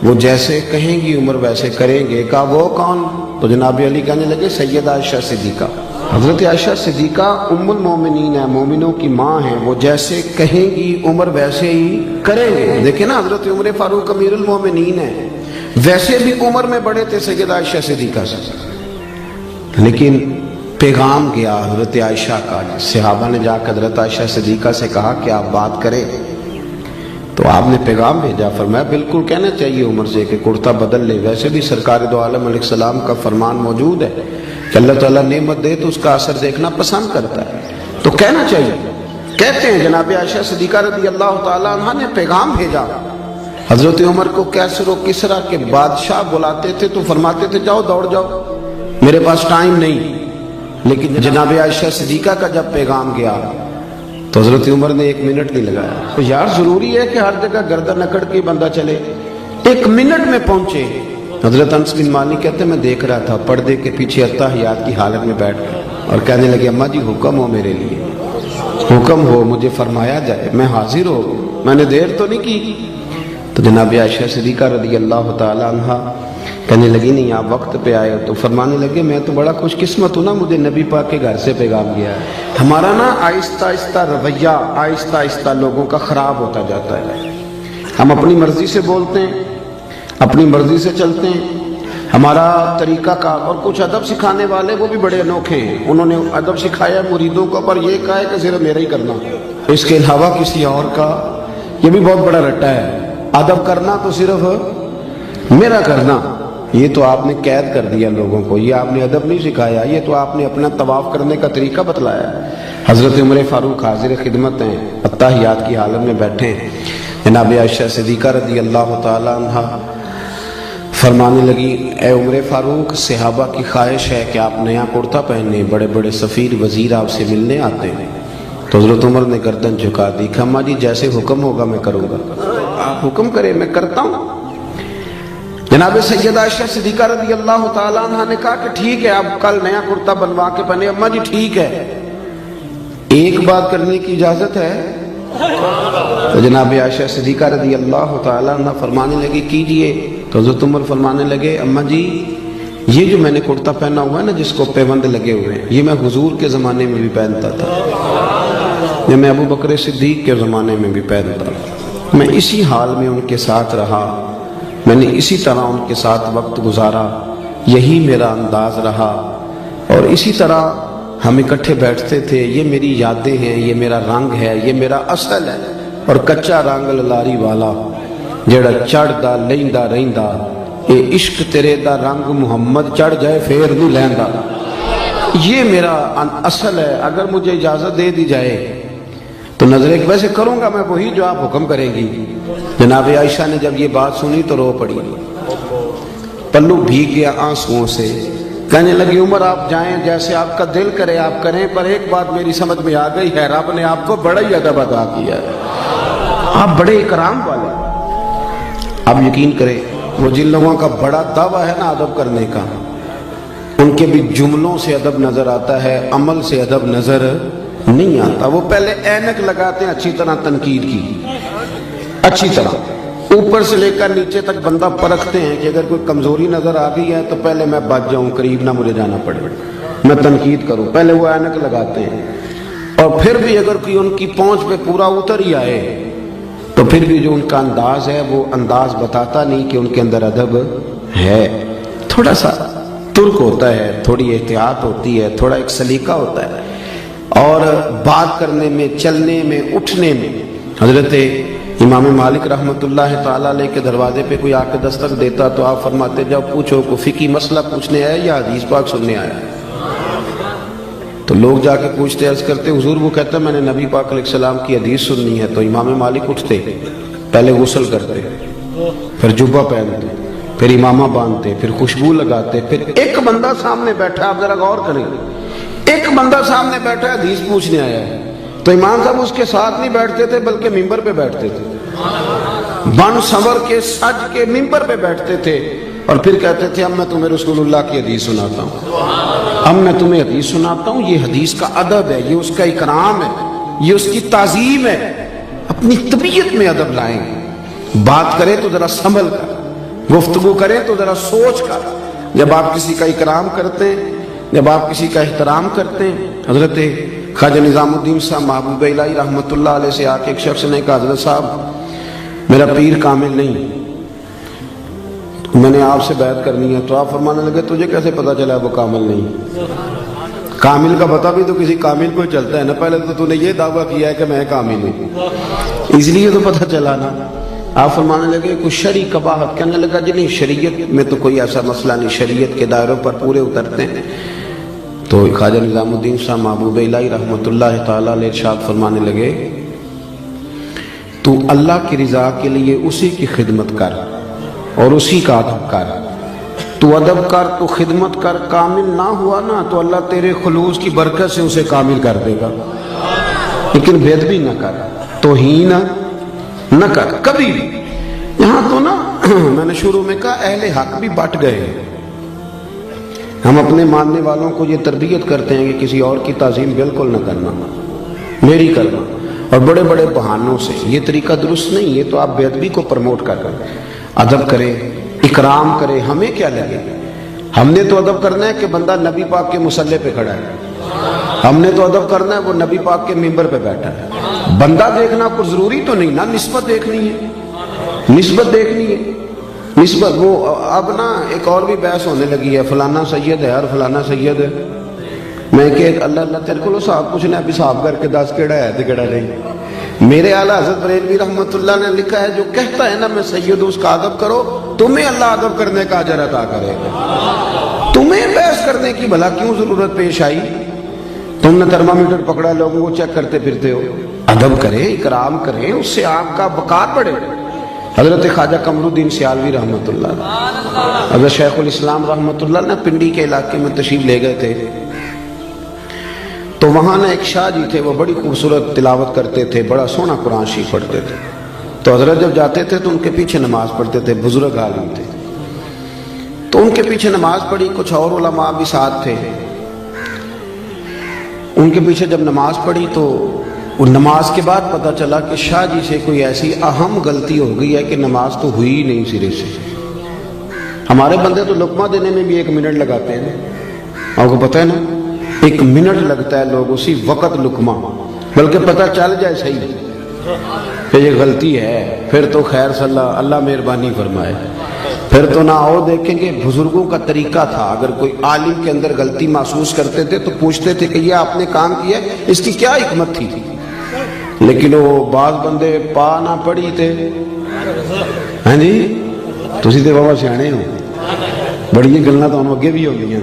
وہ جیسے کہیں گی عمر ویسے کریں گے۔ کہا وہ کون؟ تو جناب علی کہنے لگے سیدہ عائشہ صدیقہ۔ حضرت عائشہ صدیقہ ام المومنین ہے، مومنوں کی ماں ہیں، وہ جیسے کہیں گی عمر ویسے ہی کریں گے۔ دیکھیں نا حضرت عمر فاروق امیر المومنین ہیں، ویسے بھی عمر میں بڑے تھے سیدہ عائشہ صدیقہ سے، لیکن پیغام گیا حضرت عائشہ کا۔ صحابہ نے جا کر حضرت عائشہ صدیقہ سے کہا کہ آپ بات کریں، تو آپ نے پیغام بھیجا، فرمایا بالکل کہنا چاہیے عمر سے کہ کرتا بدل لے، ویسے بھی سرکار دو عالم علیہ السلام کا فرمان موجود ہے کہ اللہ تعالیٰ نعمت دے تو اس کا اثر دیکھنا پسند کرتا ہے، تو کہنا چاہیے۔ کہتے ہیں جناب عائشہ صدیقہ رضی اللہ تعالیٰ عنہ نے پیغام بھیجا حضرت عمر کو۔ کیسر و کسرا کے بادشاہ بلاتے تھے تو فرماتے تھے جاؤ دوڑ جاؤ، میرے پاس ٹائم نہیں۔ لیکن جناب عائشہ صدیقہ کا جب پیغام گیا تو حضرت عمر نے 1 منٹ نہیں لگایا۔ تو یار ضروری ہے کہ ہر جگہ گردن اکڑ کے بندہ چلے؟ 1 منٹ میں پہنچے۔ حضرت انس بن مالک کہتے ہیں میں دیکھ رہا تھا پردے کے پیچھے اتحیات کی حالت میں بیٹھ کر، اور کہنے لگے اماں جی حکم ہو میرے لیے، حکم ہو مجھے فرمایا جائے، میں حاضر ہو، میں نے دیر تو نہیں کی۔ تو جناب عائشہ صدیقہ رضی اللہ تعالی عنہ کہنے لگی نہیں آپ وقت پہ آئے ہو۔ تو فرمانے لگے میں تو بڑا خوش قسمت ہوں نا، مجھے نبی پاک کے گھر سے پیغام گیا ہے۔ ہمارا نا آہستہ آہستہ رویہ آہستہ آہستہ لوگوں کا خراب ہوتا جاتا ہے، ہم اپنی مرضی سے بولتے ہیں، اپنی مرضی سے چلتے ہیں، ہمارا طریقہ کار۔ اور کچھ ادب سکھانے والے وہ بھی بڑے انوکھے ہیں، انہوں نے ادب سکھایا مریدوں کو، پر یہ کہا ہے کہ صرف میرا ہی کرنا، اس کے علاوہ کسی اور کا، یہ بھی بہت بڑا رٹا ہے۔ ادب کرنا تو صرف میرا کرنا، یہ تو آپ نے قید کر دیا لوگوں کو، یہ آپ نے ادب نہیں سکھایا، یہ تو آپ نے اپنا طواف کرنے کا طریقہ بتلایا۔ حضرت عمر فاروق حاضر خدمت ہیں، اتحیات کی حالت میں بیٹھے ہیں، جناب عائشہ صدیقہ رضی اللہ تعالی عنہ فرمانے لگی اے عمر فاروق، صحابہ کی خواہش ہے کہ آپ نیا کرتا پہنے، بڑے بڑے سفیر وزیر آپ سے ملنے آتے ہیں۔ تو حضرت عمر نے گردن جھکا دی کہ اماں جی جیسے حکم ہوگا میں کروں گا، آپ حکم کریں میں کرتا ہوں۔ جناب سیدہ عائشہ صدیقہ رضی اللہ تعالیٰ عنہ نے کہا کہ ٹھیک ہے، اب کل نیا کرتا بنوا کے پہنے۔ اماں جی ٹھیک ہے، ایک بات کرنے کی اجازت ہے؟ تو جناب عائشہ صدیقہ رضی اللہ تعالیٰ عنہ فرمانے لگی کیجئے۔ تو حضرت عمر فرمانے لگے اماں جی یہ جو میں نے کرتا پہنا ہوا ہے نا جس کو پیوند لگے ہوئے ہیں، یہ میں حضور کے زمانے میں بھی پہنتا تھا، یہ میں ابو بکر صدیق کے زمانے میں بھی پہنتا تھا، میں اسی حال میں ان کے ساتھ رہا، میں نے اسی طرح ان کے ساتھ وقت گزارا، یہی میرا انداز رہا، اور اسی طرح ہم اکٹھے بیٹھتے تھے۔ یہ میری یادیں ہیں، یہ میرا رنگ ہے، یہ میرا اصل ہے۔ اور کچا رنگ للاری والا جڑا چڑھدا لیندا رہندا، اے عشق تیرے دا رنگ محمد چڑھ جائے پھر نہیں لیندا، یہ میرا اصل ہے۔ اگر مجھے اجازت دے دی جائے تو نظر ایک ویسے کروں گا میں وہی جو آپ حکم کریں گی۔ جناب عائشہ نے جب یہ بات سنی تو رو پڑی، پلو بھیگ گیا آنسوؤں سے، کہنے لگی عمر آپ جائیں، جیسے آپ کا دل کرے آپ کریں، پر ایک بات میری سمجھ میں آ گئی ہے، رب نے آپ کو بڑا ہی ادب ادا کیا ہے، آپ بڑے اکرام والے۔ آپ یقین کریں وہ جن لوگوں کا بڑا دعویٰ ہے نا ادب کرنے کا، ان کے بھی جملوں سے ادب نظر آتا ہے، عمل سے ادب نظر نہیں آتا۔ وہ پہلے اینک لگاتے ہیں اچھی طرح تنقید کی، اچھی طرح اوپر سے لے کر نیچے تک بندہ پرکھتے ہیں کہ اگر کوئی کمزوری نظر آ گئی ہے تو پہلے میں بچ جاؤں، قریب نہ مجھے جانا پڑے، میں تنقید کروں، پہلے وہ اینک لگاتے ہیں۔ اور پھر بھی اگر کوئی ان کی پہنچ پہ پورا اتر ہی آئے تو پھر بھی جو ان کا انداز ہے وہ انداز بتاتا نہیں کہ ان کے اندر ادب ہے، تھوڑا سا ترک ہوتا ہے، تھوڑی احتیاط ہوتی ہے، تھوڑا ایک سلیقہ ہوتا ہے، اور بات کرنے میں، چلنے میں، اٹھنے میں۔ حضرت امام مالک رحمۃ اللہ تعالیٰ علیہ کے دروازے پہ کوئی آ کے دستک دیتا تو آپ فرماتے جب پوچھو کو فقہی مسئلہ پوچھنے آیا یا حدیث پاک سننے آیا؟ تو لوگ جا کے پوچھتے، عرض کرتے حضور، وہ کہتا میں نے نبی پاک علیہ السلام کی حدیث سننی ہے۔ تو امام مالک اٹھتے، پہلے غسل کرتے، پھر جبہ پہنتے، پھر امامہ باندھتے، پھر خوشبو لگاتے، پھر ایک بندہ سامنے بیٹھا، آپ ذرا غور کریں، ایک بندہ سامنے بیٹھا حدیث پوچھنے آیا ہے تو امام صاحب اس کے ساتھ نہیں بیٹھتے تھے بلکہ ممبر پہ بیٹھتے تھے، بن سنور کے سج کے ممبر پہ بیٹھتے تھے، اور پھر کہتے تھے اب میں تمہیں رسول اللہ کی حدیث سناتا ہوں، اب میں تمہیں حدیث سناتا ہوں، یہ حدیث کا ادب ہے، یہ اس کا اکرام ہے، یہ اس کی تعظیم ہے۔ اپنی طبیعت میں ادب لائیں، بات کریں تو ذرا سنبھل کر، گفتگو کریں تو ذرا سوچ کر۔ جب آپ کسی کا اکرام کرتے ہیں، جب آپ کسی کا احترام کرتے ہیں، حضرت خواجہ نظام الدین صاحب محبوب الہی رحمۃ اللہ علیہ سے آ کے ایک شخص نے کہا حضرت صاحب میرا پیر کامل نہیں، میں نے آپ سے بیعت کرنی ہے۔ تو آپ فرمانے لگے تجھے کیسے پتا چلا وہ کامل نہیں؟ کامل کا پتہ بھی تو کسی کامل کو چلتا ہے نا، پہلے تو نے یہ دعویٰ کیا ہے کہ میں کامل ہوں، اس لیے تو پتہ چلا نا۔ آپ فرمانے لگے کچھ شرعی قباحت، کہنے لگا جی نہیں شریعت میں تو کوئی ایسا مسئلہ نہیں، شریعت کے دائروں پر پورے اترتے ہیں۔ تو خواجہ نظام الدین صاحب محبوب الہی رحمۃ اللہ تعالیٰ علیہ ارشاد فرمانے لگے تو اللہ کی رضا کے لیے اسی کی خدمت کر اور اسی کا ادب کر، تو ادب کر تو خدمت کر، کامل نہ ہوا نا تو اللہ تیرے خلوص کی برکت سے اسے کامل کر دے گا، لیکن بے ادبی نہ کر، توہین نہ کر کبھی بھی۔ یہاں تو نا میں نے شروع میں کہا اہل حق بھی بٹ گئے، ہم اپنے ماننے والوں کو یہ تربیت کرتے ہیں کہ کسی اور کی تعظیم بالکل نہ کرنا، میری کرنا، اور بڑے بڑے بہانوں سے۔ یہ طریقہ درست نہیں، یہ تو آپ بے ادبی کو پروموٹ کر کر ادب کریں، اکرام کریں، ہمیں کیا لگے؟ ہم نے تو ادب کرنا ہے کہ بندہ نبی پاک کے مصلی پہ کھڑا ہے، ہم نے تو ادب کرنا ہے وہ نبی پاک کے ممبر پہ بیٹھا ہے۔ بندہ دیکھنا کوئی ضروری تو نہیں نا، نسبت دیکھنی ہے، نسبت دیکھنی ہے، نسبت۔ وہ اب نا ایک اور بھی بحث ہونے لگی ہے، فلانا سید ہے اور فلانا سید ہے۔ میں کہ اللہ اللہ تیرے کو صاحب کچھ نہ حساب کر کے دس کیڑا ہے تو کیڑا نہیں۔ میرے اعلیٰ حضرت بریلوی رحمۃ اللہ نے لکھا ہے جو کہتا ہے نا میں سید ہوں اس کا ادب کرو، تمہیں اللہ ادب کرنے کا اجر عطا کرے گا. تمہیں بحث کرنے کی بھلا کیوں ضرورت پیش آئی؟ تم نے تھرمامیٹر پکڑا، لوگوں کو چیک کرتے پھرتے ہو. ادب کریں، اکرام کریں، اس سے آپ کا وقار بڑھے. حضرت خواجہ قمر الدین سیالوی رحمۃ اللہ علیہ، حضرت شیخ الاسلام رحمۃ اللہ نے پنڈی کے علاقے میں تشریف لے گئے تھے. تو وہاں ایک شاہ جی تھے، وہ بڑی خوبصورت تلاوت کرتے تھے، بڑا سونا قرآن شریف پڑھتے تھے. تو حضرت جب جاتے تھے تو ان کے پیچھے نماز پڑھتے تھے. بزرگ عالم تھے تو ان کے پیچھے نماز پڑھی. کچھ اور علماء بھی ساتھ تھے. ان کے پیچھے جب نماز پڑھی تو نماز کے بعد پتہ چلا کہ شاہ جی سے کوئی ایسی اہم غلطی ہو گئی ہے کہ نماز تو ہوئی ہی نہیں سرے سے. ہمارے بندے تو لقمہ دینے میں بھی 1 منٹ لگاتے ہیں، آپ کو پتہ ہے نا، 1 منٹ لگتا ہے لوگ اسی وقت لقمہ، بلکہ پتہ چل جائے صحیح کہ یہ غلطی ہے. پھر تو خیر صلی اللہ مہربانی فرمائے. پھر تو نہ اور دیکھیں گے بزرگوں کا طریقہ تھا، اگر کوئی عالم کے اندر غلطی محسوس کرتے تھے تو پوچھتے تھے کہ یہ آپ نے کام کیا، اس کی کیا حکمت تھی. لیکن وہ بعض بندے پا نہ پڑھی تھے. ہاں جی، تسی تے بابا سیانے ہو، بڑی گلاں تو اگے بھی ہو گئی ہیں.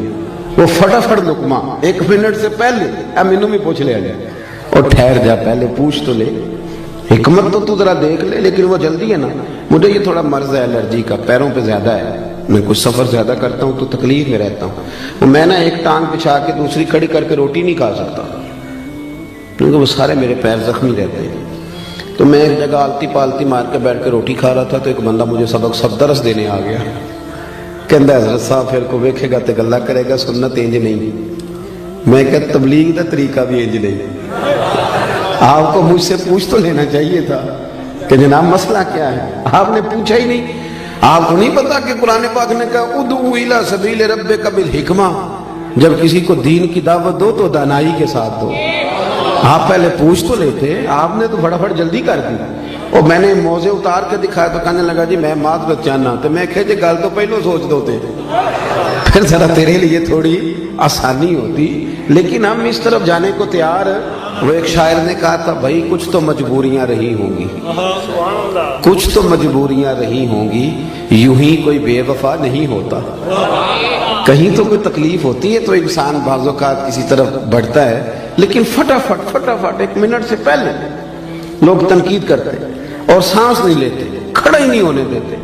وہ فٹافٹ لقمہ 1 منٹ سے پہلے مینوں بھی پوچھ لیا جائے، اور ٹھہر جا پہلے پوچھ تو لے، حکمت تو ذرا دیکھ لے. لیکن وہ جلدی ہے نا. مجھے یہ تھوڑا مرض ہے الرجی کا، پیروں پہ زیادہ ہے. میں کچھ سفر زیادہ کرتا ہوں تو تکلیف میں رہتا ہوں. میں نا ایک ٹانگ بچھا کے دوسری کھڑی کر کے روٹی نہیں کھا سکتا، کیونکہ وہ سارے میرے پیر زخمی رہتے ہیں. تو میں ایک جگہ آلتی پالتی مار کے بیٹھ کے روٹی کھا رہا تھا تو ایک بندہ مجھے سب درس دینے آ گیا. کہندا حضرت صاحب پھر کو ویکھے گا تے گلا کرے گا، سنت انج نہیں. میں کہ تبلیغ دا طریقہ بھی انج نہیں. آپ کو مجھ سے پوچھ تو لینا چاہیے تھا کہ جناب مسئلہ کیا ہے. آپ نے پوچھا ہی نہیں. آپ کو نہیں پتا کہ قرآن پاک نے کہا ادعو الی سبیل ربک بالحکمہ، جب کسی کو دین کی دعوت دو تو دانائی کے ساتھ دو. آپ پہلے پوچھ تو لیتے، آپ نے تو فٹافٹ جلدی کر دی. اور میں نے موزے اتار کے دکھایا تو کہنے لگا جی میں معذرت چاہنا. تو میں کہے جی گل تو پہلو سوچ دو تے، پھر ذرا تیرے لیے تھوڑی آسانی ہوتی. لیکن ہم اس طرف جانے کو تیار. وہ ایک شاعر نے کہا تھا بھائی کچھ تو مجبوریاں رہی ہوں گی، کچھ تو مجبوریاں رہی ہوں گی، یوں ہی کوئی بے وفا نہیں ہوتا. کہیں تو کوئی تکلیف ہوتی ہے تو انسان بعض اوقات کسی طرف بڑھتا ہے. لیکن فٹافٹ 1 منٹ سے پہلے لوگ تنقید کرتے اور سانس نہیں لیتے، کھڑا ہی نہیں ہونے دیتے.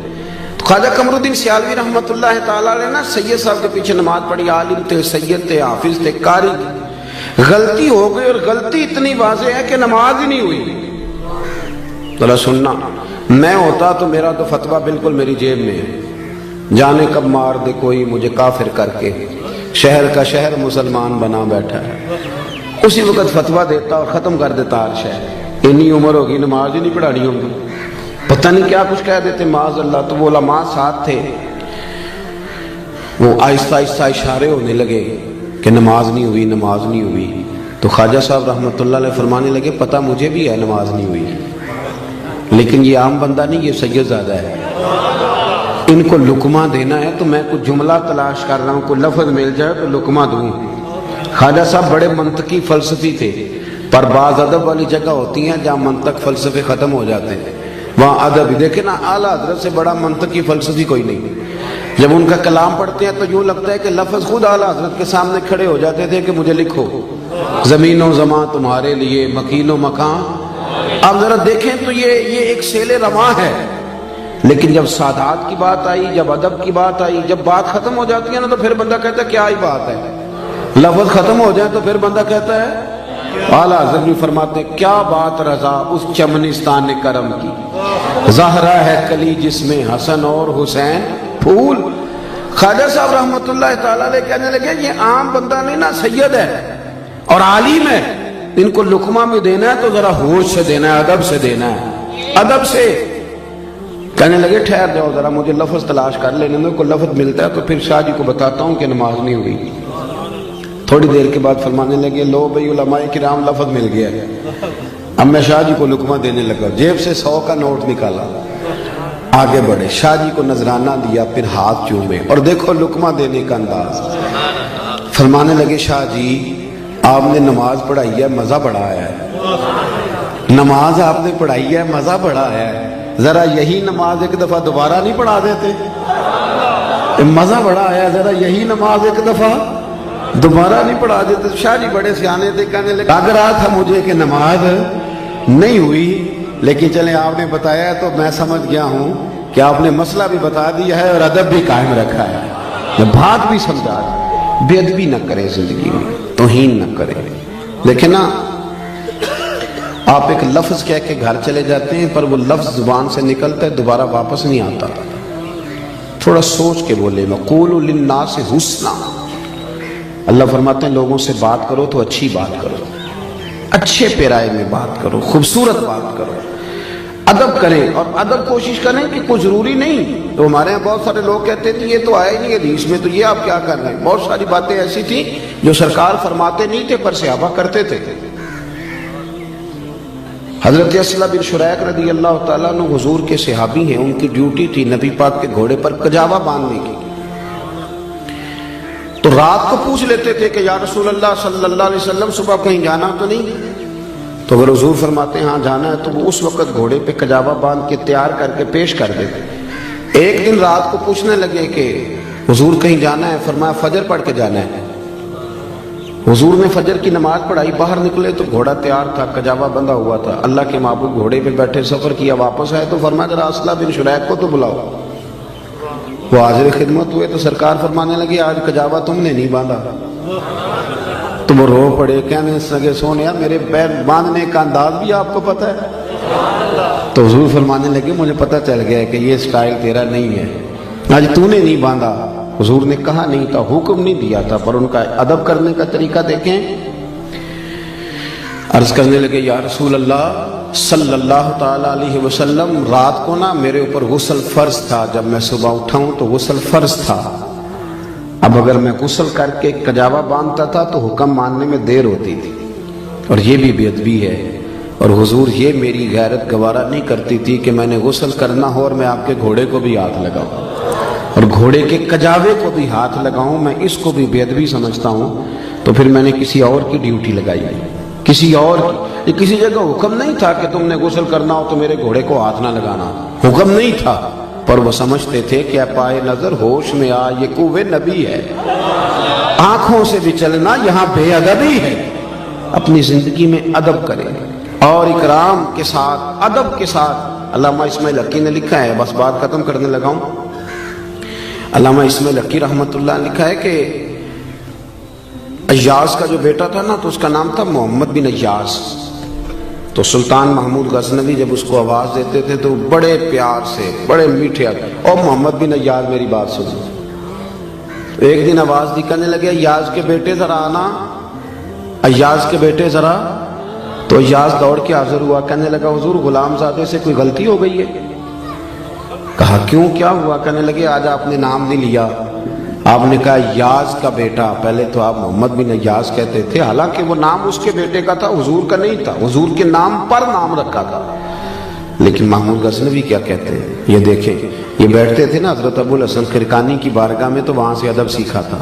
خواجہ قمر الدین سیالوی رحمۃ اللہ تعالیٰ علیہ نا سید صاحب کے پیچھے نماز پڑھی. عالم تھے، سید تھے، حافظ تھے، قاری تھے. غلطی ہو گئی اور غلطی اتنی واضح ہے کہ نماز ہی نہیں ہوئی. ذرا سننا، میں ہوتا تو میرا تو فتویٰ بالکل میری جیب میں ہے. جانے کب مار دے کوئی مجھے کافر کر کے، شہر کا شہر مسلمان بنا بیٹھا ہے. اسی وقت فتویٰ دیتا اور ختم کر دیتا ہر شہر. اتنی عمر ہوگی نماز ہی نہیں پڑھانی ہوگی، پتہ نہیں کیا کچھ کہہ دیتے معاذ اللہ. تو وہ علماء ساتھ تھے، وہ آہستہ آہستہ اشارے ہونے لگے کہ نماز نہیں ہوئی، نماز نہیں ہوئی. تو خواجہ صاحب رحمۃ اللہ علیہ فرمانے لگے پتہ مجھے بھی ہے نماز نہیں ہوئی، لیکن یہ عام بندہ نہیں، یہ سید زادہ ہے. ان کو لقمہ دینا ہے تو میں کچھ جملہ تلاش کر رہا ہوں، کوئی لفظ مل جائے تو لقمہ دوں. خواجہ صاحب بڑے منطقی فلسفی تھے، پر بعض ادب والی جگہ ہوتی ہیں جہاں منطق فلسفے ختم ہو جاتے ہیں، وہاں ادب ہی. دیکھیں نا اعلیٰ حضرت سے بڑا منطقی فلسفی کوئی نہیں. جب ان کا کلام پڑھتے ہیں تو یوں لگتا ہے کہ لفظ خود اعلیٰ حضرت کے سامنے کھڑے ہو جاتے تھے کہ مجھے لکھو، زمین و زمان تمہارے لیے، مکین و مکان. آپ ذرا دیکھیں تو یہ ایک سیل رواں ہے. لیکن جب سادات کی بات آئی، جب ادب کی بات آئی، جب بات ختم ہو جاتی ہے نا تو پھر بندہ کہتا ہے کیا ہی بات ہے. لفظ ختم ہو جائے تو پھر بندہ کہتا ہے اعلیٰ حضرت بھی فرماتے ہیں کیا بات رضا اس چمنستان کرم کی، زہرا ہے کلی جس میں حسن اور حسین پھول. خواجہ صاحب رحمۃ اللہ تعالیٰ علیہ کہنے لگے یہ عام بندہ نہیں نا، سید ہے اور عالم ہے. ان کو لقمہ میں دینا ہے تو ذرا ہوش سے دینا ہے، ادب سے دینا ہے، ادب سے. کہنے لگے ٹھہر جاؤ ذرا، مجھے لفظ تلاش کر لینے دو. کوئی لفظ ملتا ہے تو پھر شاہ جی کو بتاتا ہوں کہ نماز نہیں ہوئی. تھوڑی دیر کے بعد فرمانے لگے لو بھائی علماء کرام لفظ مل گیا. اب میں شاہ جی کو لقمہ دینے لگا، جیب سے 100 کا نوٹ نکالا، آگے بڑھے، شاہ جی کو نذرانہ دیا، پھر ہاتھ چومے. اور دیکھو لقمہ دینے کا انداز. فرمانے لگے شاہ جی آپ نے نماز پڑھائی ہے، مزہ بڑا آیا ہے. نماز آپ نے پڑھائی ہے، مزہ بڑا آیا ہے. ذرا یہی نماز ایک دفعہ دوبارہ نہیں پڑھا دیتے؟ مزہ بڑا آیا، ذرا یہی نماز ایک دفعہ دوبارہ نہیں پڑھا دیتے؟ شاہ جی بڑے سیانے تھے، کہنے لگے لگ رہا تھا مجھے کہ نماز نہیں ہوئی، لیکن چلیں آپ نے بتایا تو میں سمجھ گیا ہوں کہ آپ نے مسئلہ بھی بتا دیا ہے اور ادب بھی قائم رکھا ہے، بات بھی سمجھا دی۔ بے ادبی نہ کریں زندگی میں، توہین نہ کریں۔ لیکن نا آپ ایک لفظ کہہ کے گھر چلے جاتے ہیں، پر وہ لفظ زبان سے نکلتا ہے دوبارہ واپس نہیں آتا۔ تھوڑا سوچ کے بولے، وَقُولُوا لِلنَّاسِ حُسْنًا۔ اللہ فرماتے ہیں لوگوں سے بات کرو تو اچھی بات کرو، اچھے پیرائے میں بات کرو، خوبصورت بات کرو، ادب کریں۔ اور ادب کوشش کریں کہ کوئی ضروری نہیں تو ہمارے یہاں بہت سارے لوگ کہتے تھے یہ تو آئے نہیں حدیث میں، تو یہ آپ کیا کر رہے ہیں؟ بہت ساری باتیں ایسی تھیں جو سرکار فرماتے نہیں تھے پر صحابہ کرتے تھے۔ حضرت اسلم بن شریق رضی اللہ تعالیٰ عنہ حضور کے صحابی ہیں، ان کی ڈیوٹی تھی نبی پاک کے گھوڑے پر کجاوا باندھنے کی۔ تو رات کو پوچھ لیتے تھے کہ یا رسول اللہ صلی اللہ علیہ وسلم صبح کہیں جانا تو نہیں؟ تو اگر حضور فرماتے ہیں ہاں جانا ہے تو وہ اس وقت گھوڑے پہ کجاوا باندھ کے تیار کر کے پیش کر دیتے۔ ایک دن رات کو پوچھنے لگے کہ حضور کہیں جانا ہے، فرمایا فجر پڑھ کے جانا ہے۔ حضور نے فجر کی نماز پڑھائی، باہر نکلے تو گھوڑا تیار تھا، کجاوا بندھا ہوا تھا۔ اللہ کے محبوب گھوڑے پہ بیٹھے سفر کیا، واپس آئے تو فرمایا ذرا اسلم بن شریق کو تو بلاؤ۔ وہ حاضر خدمت ہوئے تو سرکار فرمانے لگے آج کجاوا تم نے نہیں باندھا۔ تو وہ رو پڑے، کہنے لگے سونیا میرے پیر باندھنے کا انداز بھی آپ کو پتہ ہے؟ تو حضور فرمانے لگے مجھے پتہ چل گیا کہ یہ سٹائل تیرا نہیں ہے، آج تو نے نہیں باندھا۔ حضور نے کہا نہیں تھا، حکم نہیں دیا تھا، پر ان کا ادب کرنے کا طریقہ دیکھیں۔ عرض کرنے لگے یا رسول اللہ صلی اللہ تعالی علیہ وسلم رات کو نا میرے اوپر غسل فرض تھا، جب میں صبح اٹھا ہوں تو غسل فرض تھا، اب اگر میں غسل کر کے کجاوا باندھتا تھا تو حکم ماننے میں دیر ہوتی تھی، اور یہ بھی بے ادبی ہے۔ اور حضور یہ میری غیرت گوارا نہیں کرتی تھی کہ میں نے غسل کرنا ہو اور میں آپ کے گھوڑے کو بھی ہاتھ لگاؤں اور گھوڑے کے کجاوے کو بھی ہاتھ لگاؤں، میں اس کو بھی بے ادبی سمجھتا ہوں۔ تو پھر میں نے کسی اور کی ڈیوٹی لگائی، کسی اور کی۔ یہ کسی جگہ حکم نہیں تھا کہ تم نے غسل کرنا ہو تو میرے گھوڑے کو ہاتھ نہ لگانا، حکم نہیں تھا، پر وہ سمجھتے تھے کہ پائے نظر ہوش میں آ، یہ قوے نبی ہے، آنکھوں سے بھی چلنا یہاں بے ادبی ہے۔ اپنی زندگی میں ادب کریں اور اکرام کے ساتھ، ادب کے ساتھ۔ علامہ اسماعیل حقی نے لکھا ہے، بس بات ختم کرنے لگا ہوں، علامہ اسماعیل حقی رحمۃ اللہ نے لکھا ہے کہ ایاز کا جو بیٹا تھا نا تو اس کا نام تھا محمد بن ایاز۔ تو سلطان محمود غزنوی جب اس کو آواز دیتے تھے تو بڑے پیار سے، بڑے میٹھے، اور محمد بن ایاز میری بات سنو۔ ایک دن آواز دی، کہنے لگے ایاز کے بیٹے ذرا آنا، ایاز کے بیٹے ذرا۔ تو ایاز دوڑ کے حاضر ہوا، کہنے لگا حضور غلام زادے سے کوئی غلطی ہو گئی ہے؟ کہا کیوں، کیا ہوا؟ کہنے لگے آج آپ نے نام نہیں لیا، آپ نے کہا ایاز کا بیٹا، پہلے تو آپ محمد بن ایاز کہتے تھے، حالانکہ وہ نام اس کے بیٹے کا تھا، حضور کا نہیں تھا، حضور کے نام پر نام رکھا تھا۔ لیکن محمود غزنوی کیا کہتے ہیں، یہ دیکھیں، یہ بیٹھتے تھے نا حضرت ابو الحسن خرقانی کی بارگاہ میں تو وہاں سے ادب سیکھا تھا۔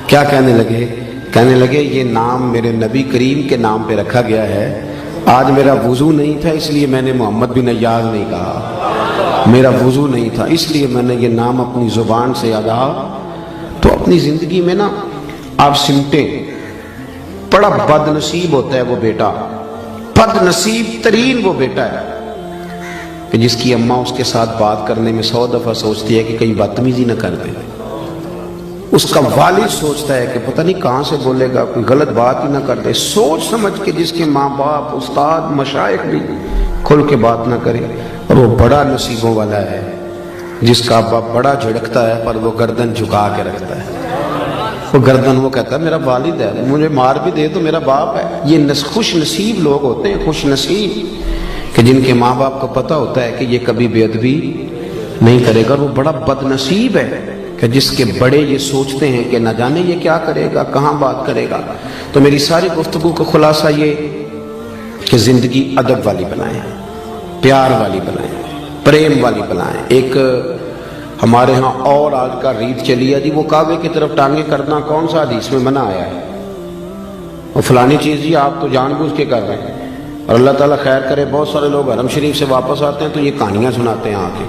کیا کہنے لگے؟ کہنے لگے یہ نام میرے نبی کریم کے نام پہ رکھا گیا ہے، آج میرا وضو نہیں تھا اس لیے میں نے محمد بن ایاز نہیں کہا، میرا وضو نہیں تھا اس لیے میں نے یہ نام اپنی زبان سے ادا۔ تو اپنی زندگی میں نا آپ سمٹیں، بڑا بد نصیب ہوتا ہے وہ بیٹا، بد نصیب ترین وہ بیٹا ہے کہ جس کی اماں اس کے ساتھ بات کرنے میں 100 دفعہ سوچتی ہے کہ کہیں بدتمیزی نہ کر دے، اس کا والد سوچتا ہے کہ پتہ نہیں کہاں سے بولے گا، کوئی غلط بات ہی نہ کر دے، سوچ سمجھ کے جس کے ماں باپ، استاد، مشائخ بھی کھل کے بات نہ کرے۔ اور وہ بڑا نصیبوں والا ہے جس کا ابا بڑا جھڑکتا ہے پر وہ گردن جھکا کے رکھتا ہے، وہ گردن، وہ کہتا ہے میرا والد ہے، مجھے مار بھی دے تو میرا باپ ہے۔ یہ خوش نصیب لوگ ہوتے ہیں، خوش نصیب کہ جن کے ماں باپ کو پتہ ہوتا ہے کہ یہ کبھی بے ادبی نہیں کرے گا۔ اور وہ بڑا بد نصیب ہے کہ جس کے بڑے یہ سوچتے ہیں کہ نہ جانے یہ کیا کرے گا، کہاں بات کرے گا۔ تو میری ساری گفتگو کا خلاصہ یہ کہ زندگی ادب والی بنائیں، پیار والی بنائیں، پریم والی بنائیں۔ ایک ہمارے ہاں اور آج کا ریت چلی ہے جی، وہ کعبے کی طرف ٹانگیں کرنا کون سا حدیث میں منع آیا ہے، وہ فلانی چیز جی آپ تو جان بوجھ کے کر رہے ہیں، اور اللہ تعالیٰ خیر کرے بہت سارے لوگ حرم شریف سے واپس آتے ہیں تو یہ کہانیاں سناتے ہیں آ کے.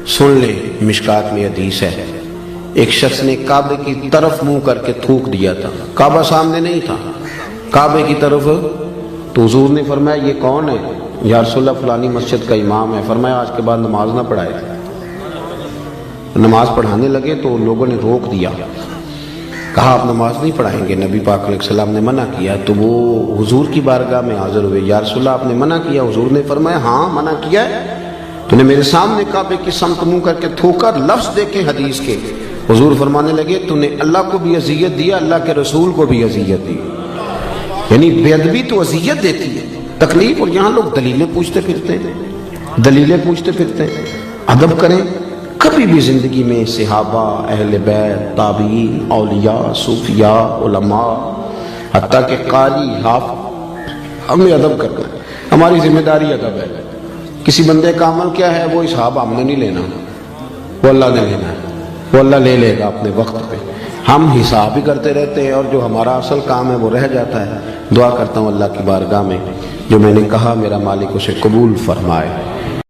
سن لیں مشکات میں حدیث ہے ایک شخص نے کعبے کی طرف منہ کر کے تھوک دیا تھا. کعبہ سامنے نہیں تھا, کعبے کی طرف. تو حضور نے فرمایا یہ کون ہے؟ یا رسول اللہ فلانی مسجد کا امام ہے. فرمایا آج کے بعد نماز نہ پڑھائے. نماز پڑھانے لگے تو لوگوں نے روک دیا, کہا آپ نماز نہیں پڑھائیں گے, نبی پاک علیہ السلام نے منع کیا. تو وہ حضور کی بارگاہ میں حاضر ہوئے, یا رسول اللہ آپ نے منع کیا؟ حضور نے فرمایا ہاں منع کیا ہے. تو نے میرے سامنے کعبے کی سمت منہ کر کے تھوکا. لفظ دیکھیں حدیث کے. حضور فرمانے لگے تو نے اللہ کو بھی اذیت دیا, اللہ کے رسول کو بھی اذیت دی. یعنی بے ادبی تو اذیت دیتی ہے, تکلیف. اور یہاں لوگ دلیلیں پوچھتے پھرتے ہیں, دلیلیں پوچھتے پھرتے ہیں. ادب کریں. کبھی بھی زندگی میں صحابہ, اہل بیت, تابعین, اولیاء, صوفیاء, علماء, حتیٰ کہ قاری, حافظ, ہمیں ادب کرنا ہے. ہماری ذمہ داری ادب ہے. کسی بندے کا عمل کیا ہے وہ حساب ہم نے نہیں لینا, وہ اللہ نے لینا ہے. وہ اللہ لے لے گا اپنے وقت پہ. ہم حساب ہی کرتے رہتے ہیں اور جو ہمارا اصل کام ہے وہ رہ جاتا ہے. دعا کرتا ہوں اللہ کی بارگاہ میں جو میں نے کہا میرا مالک اسے قبول فرمائے.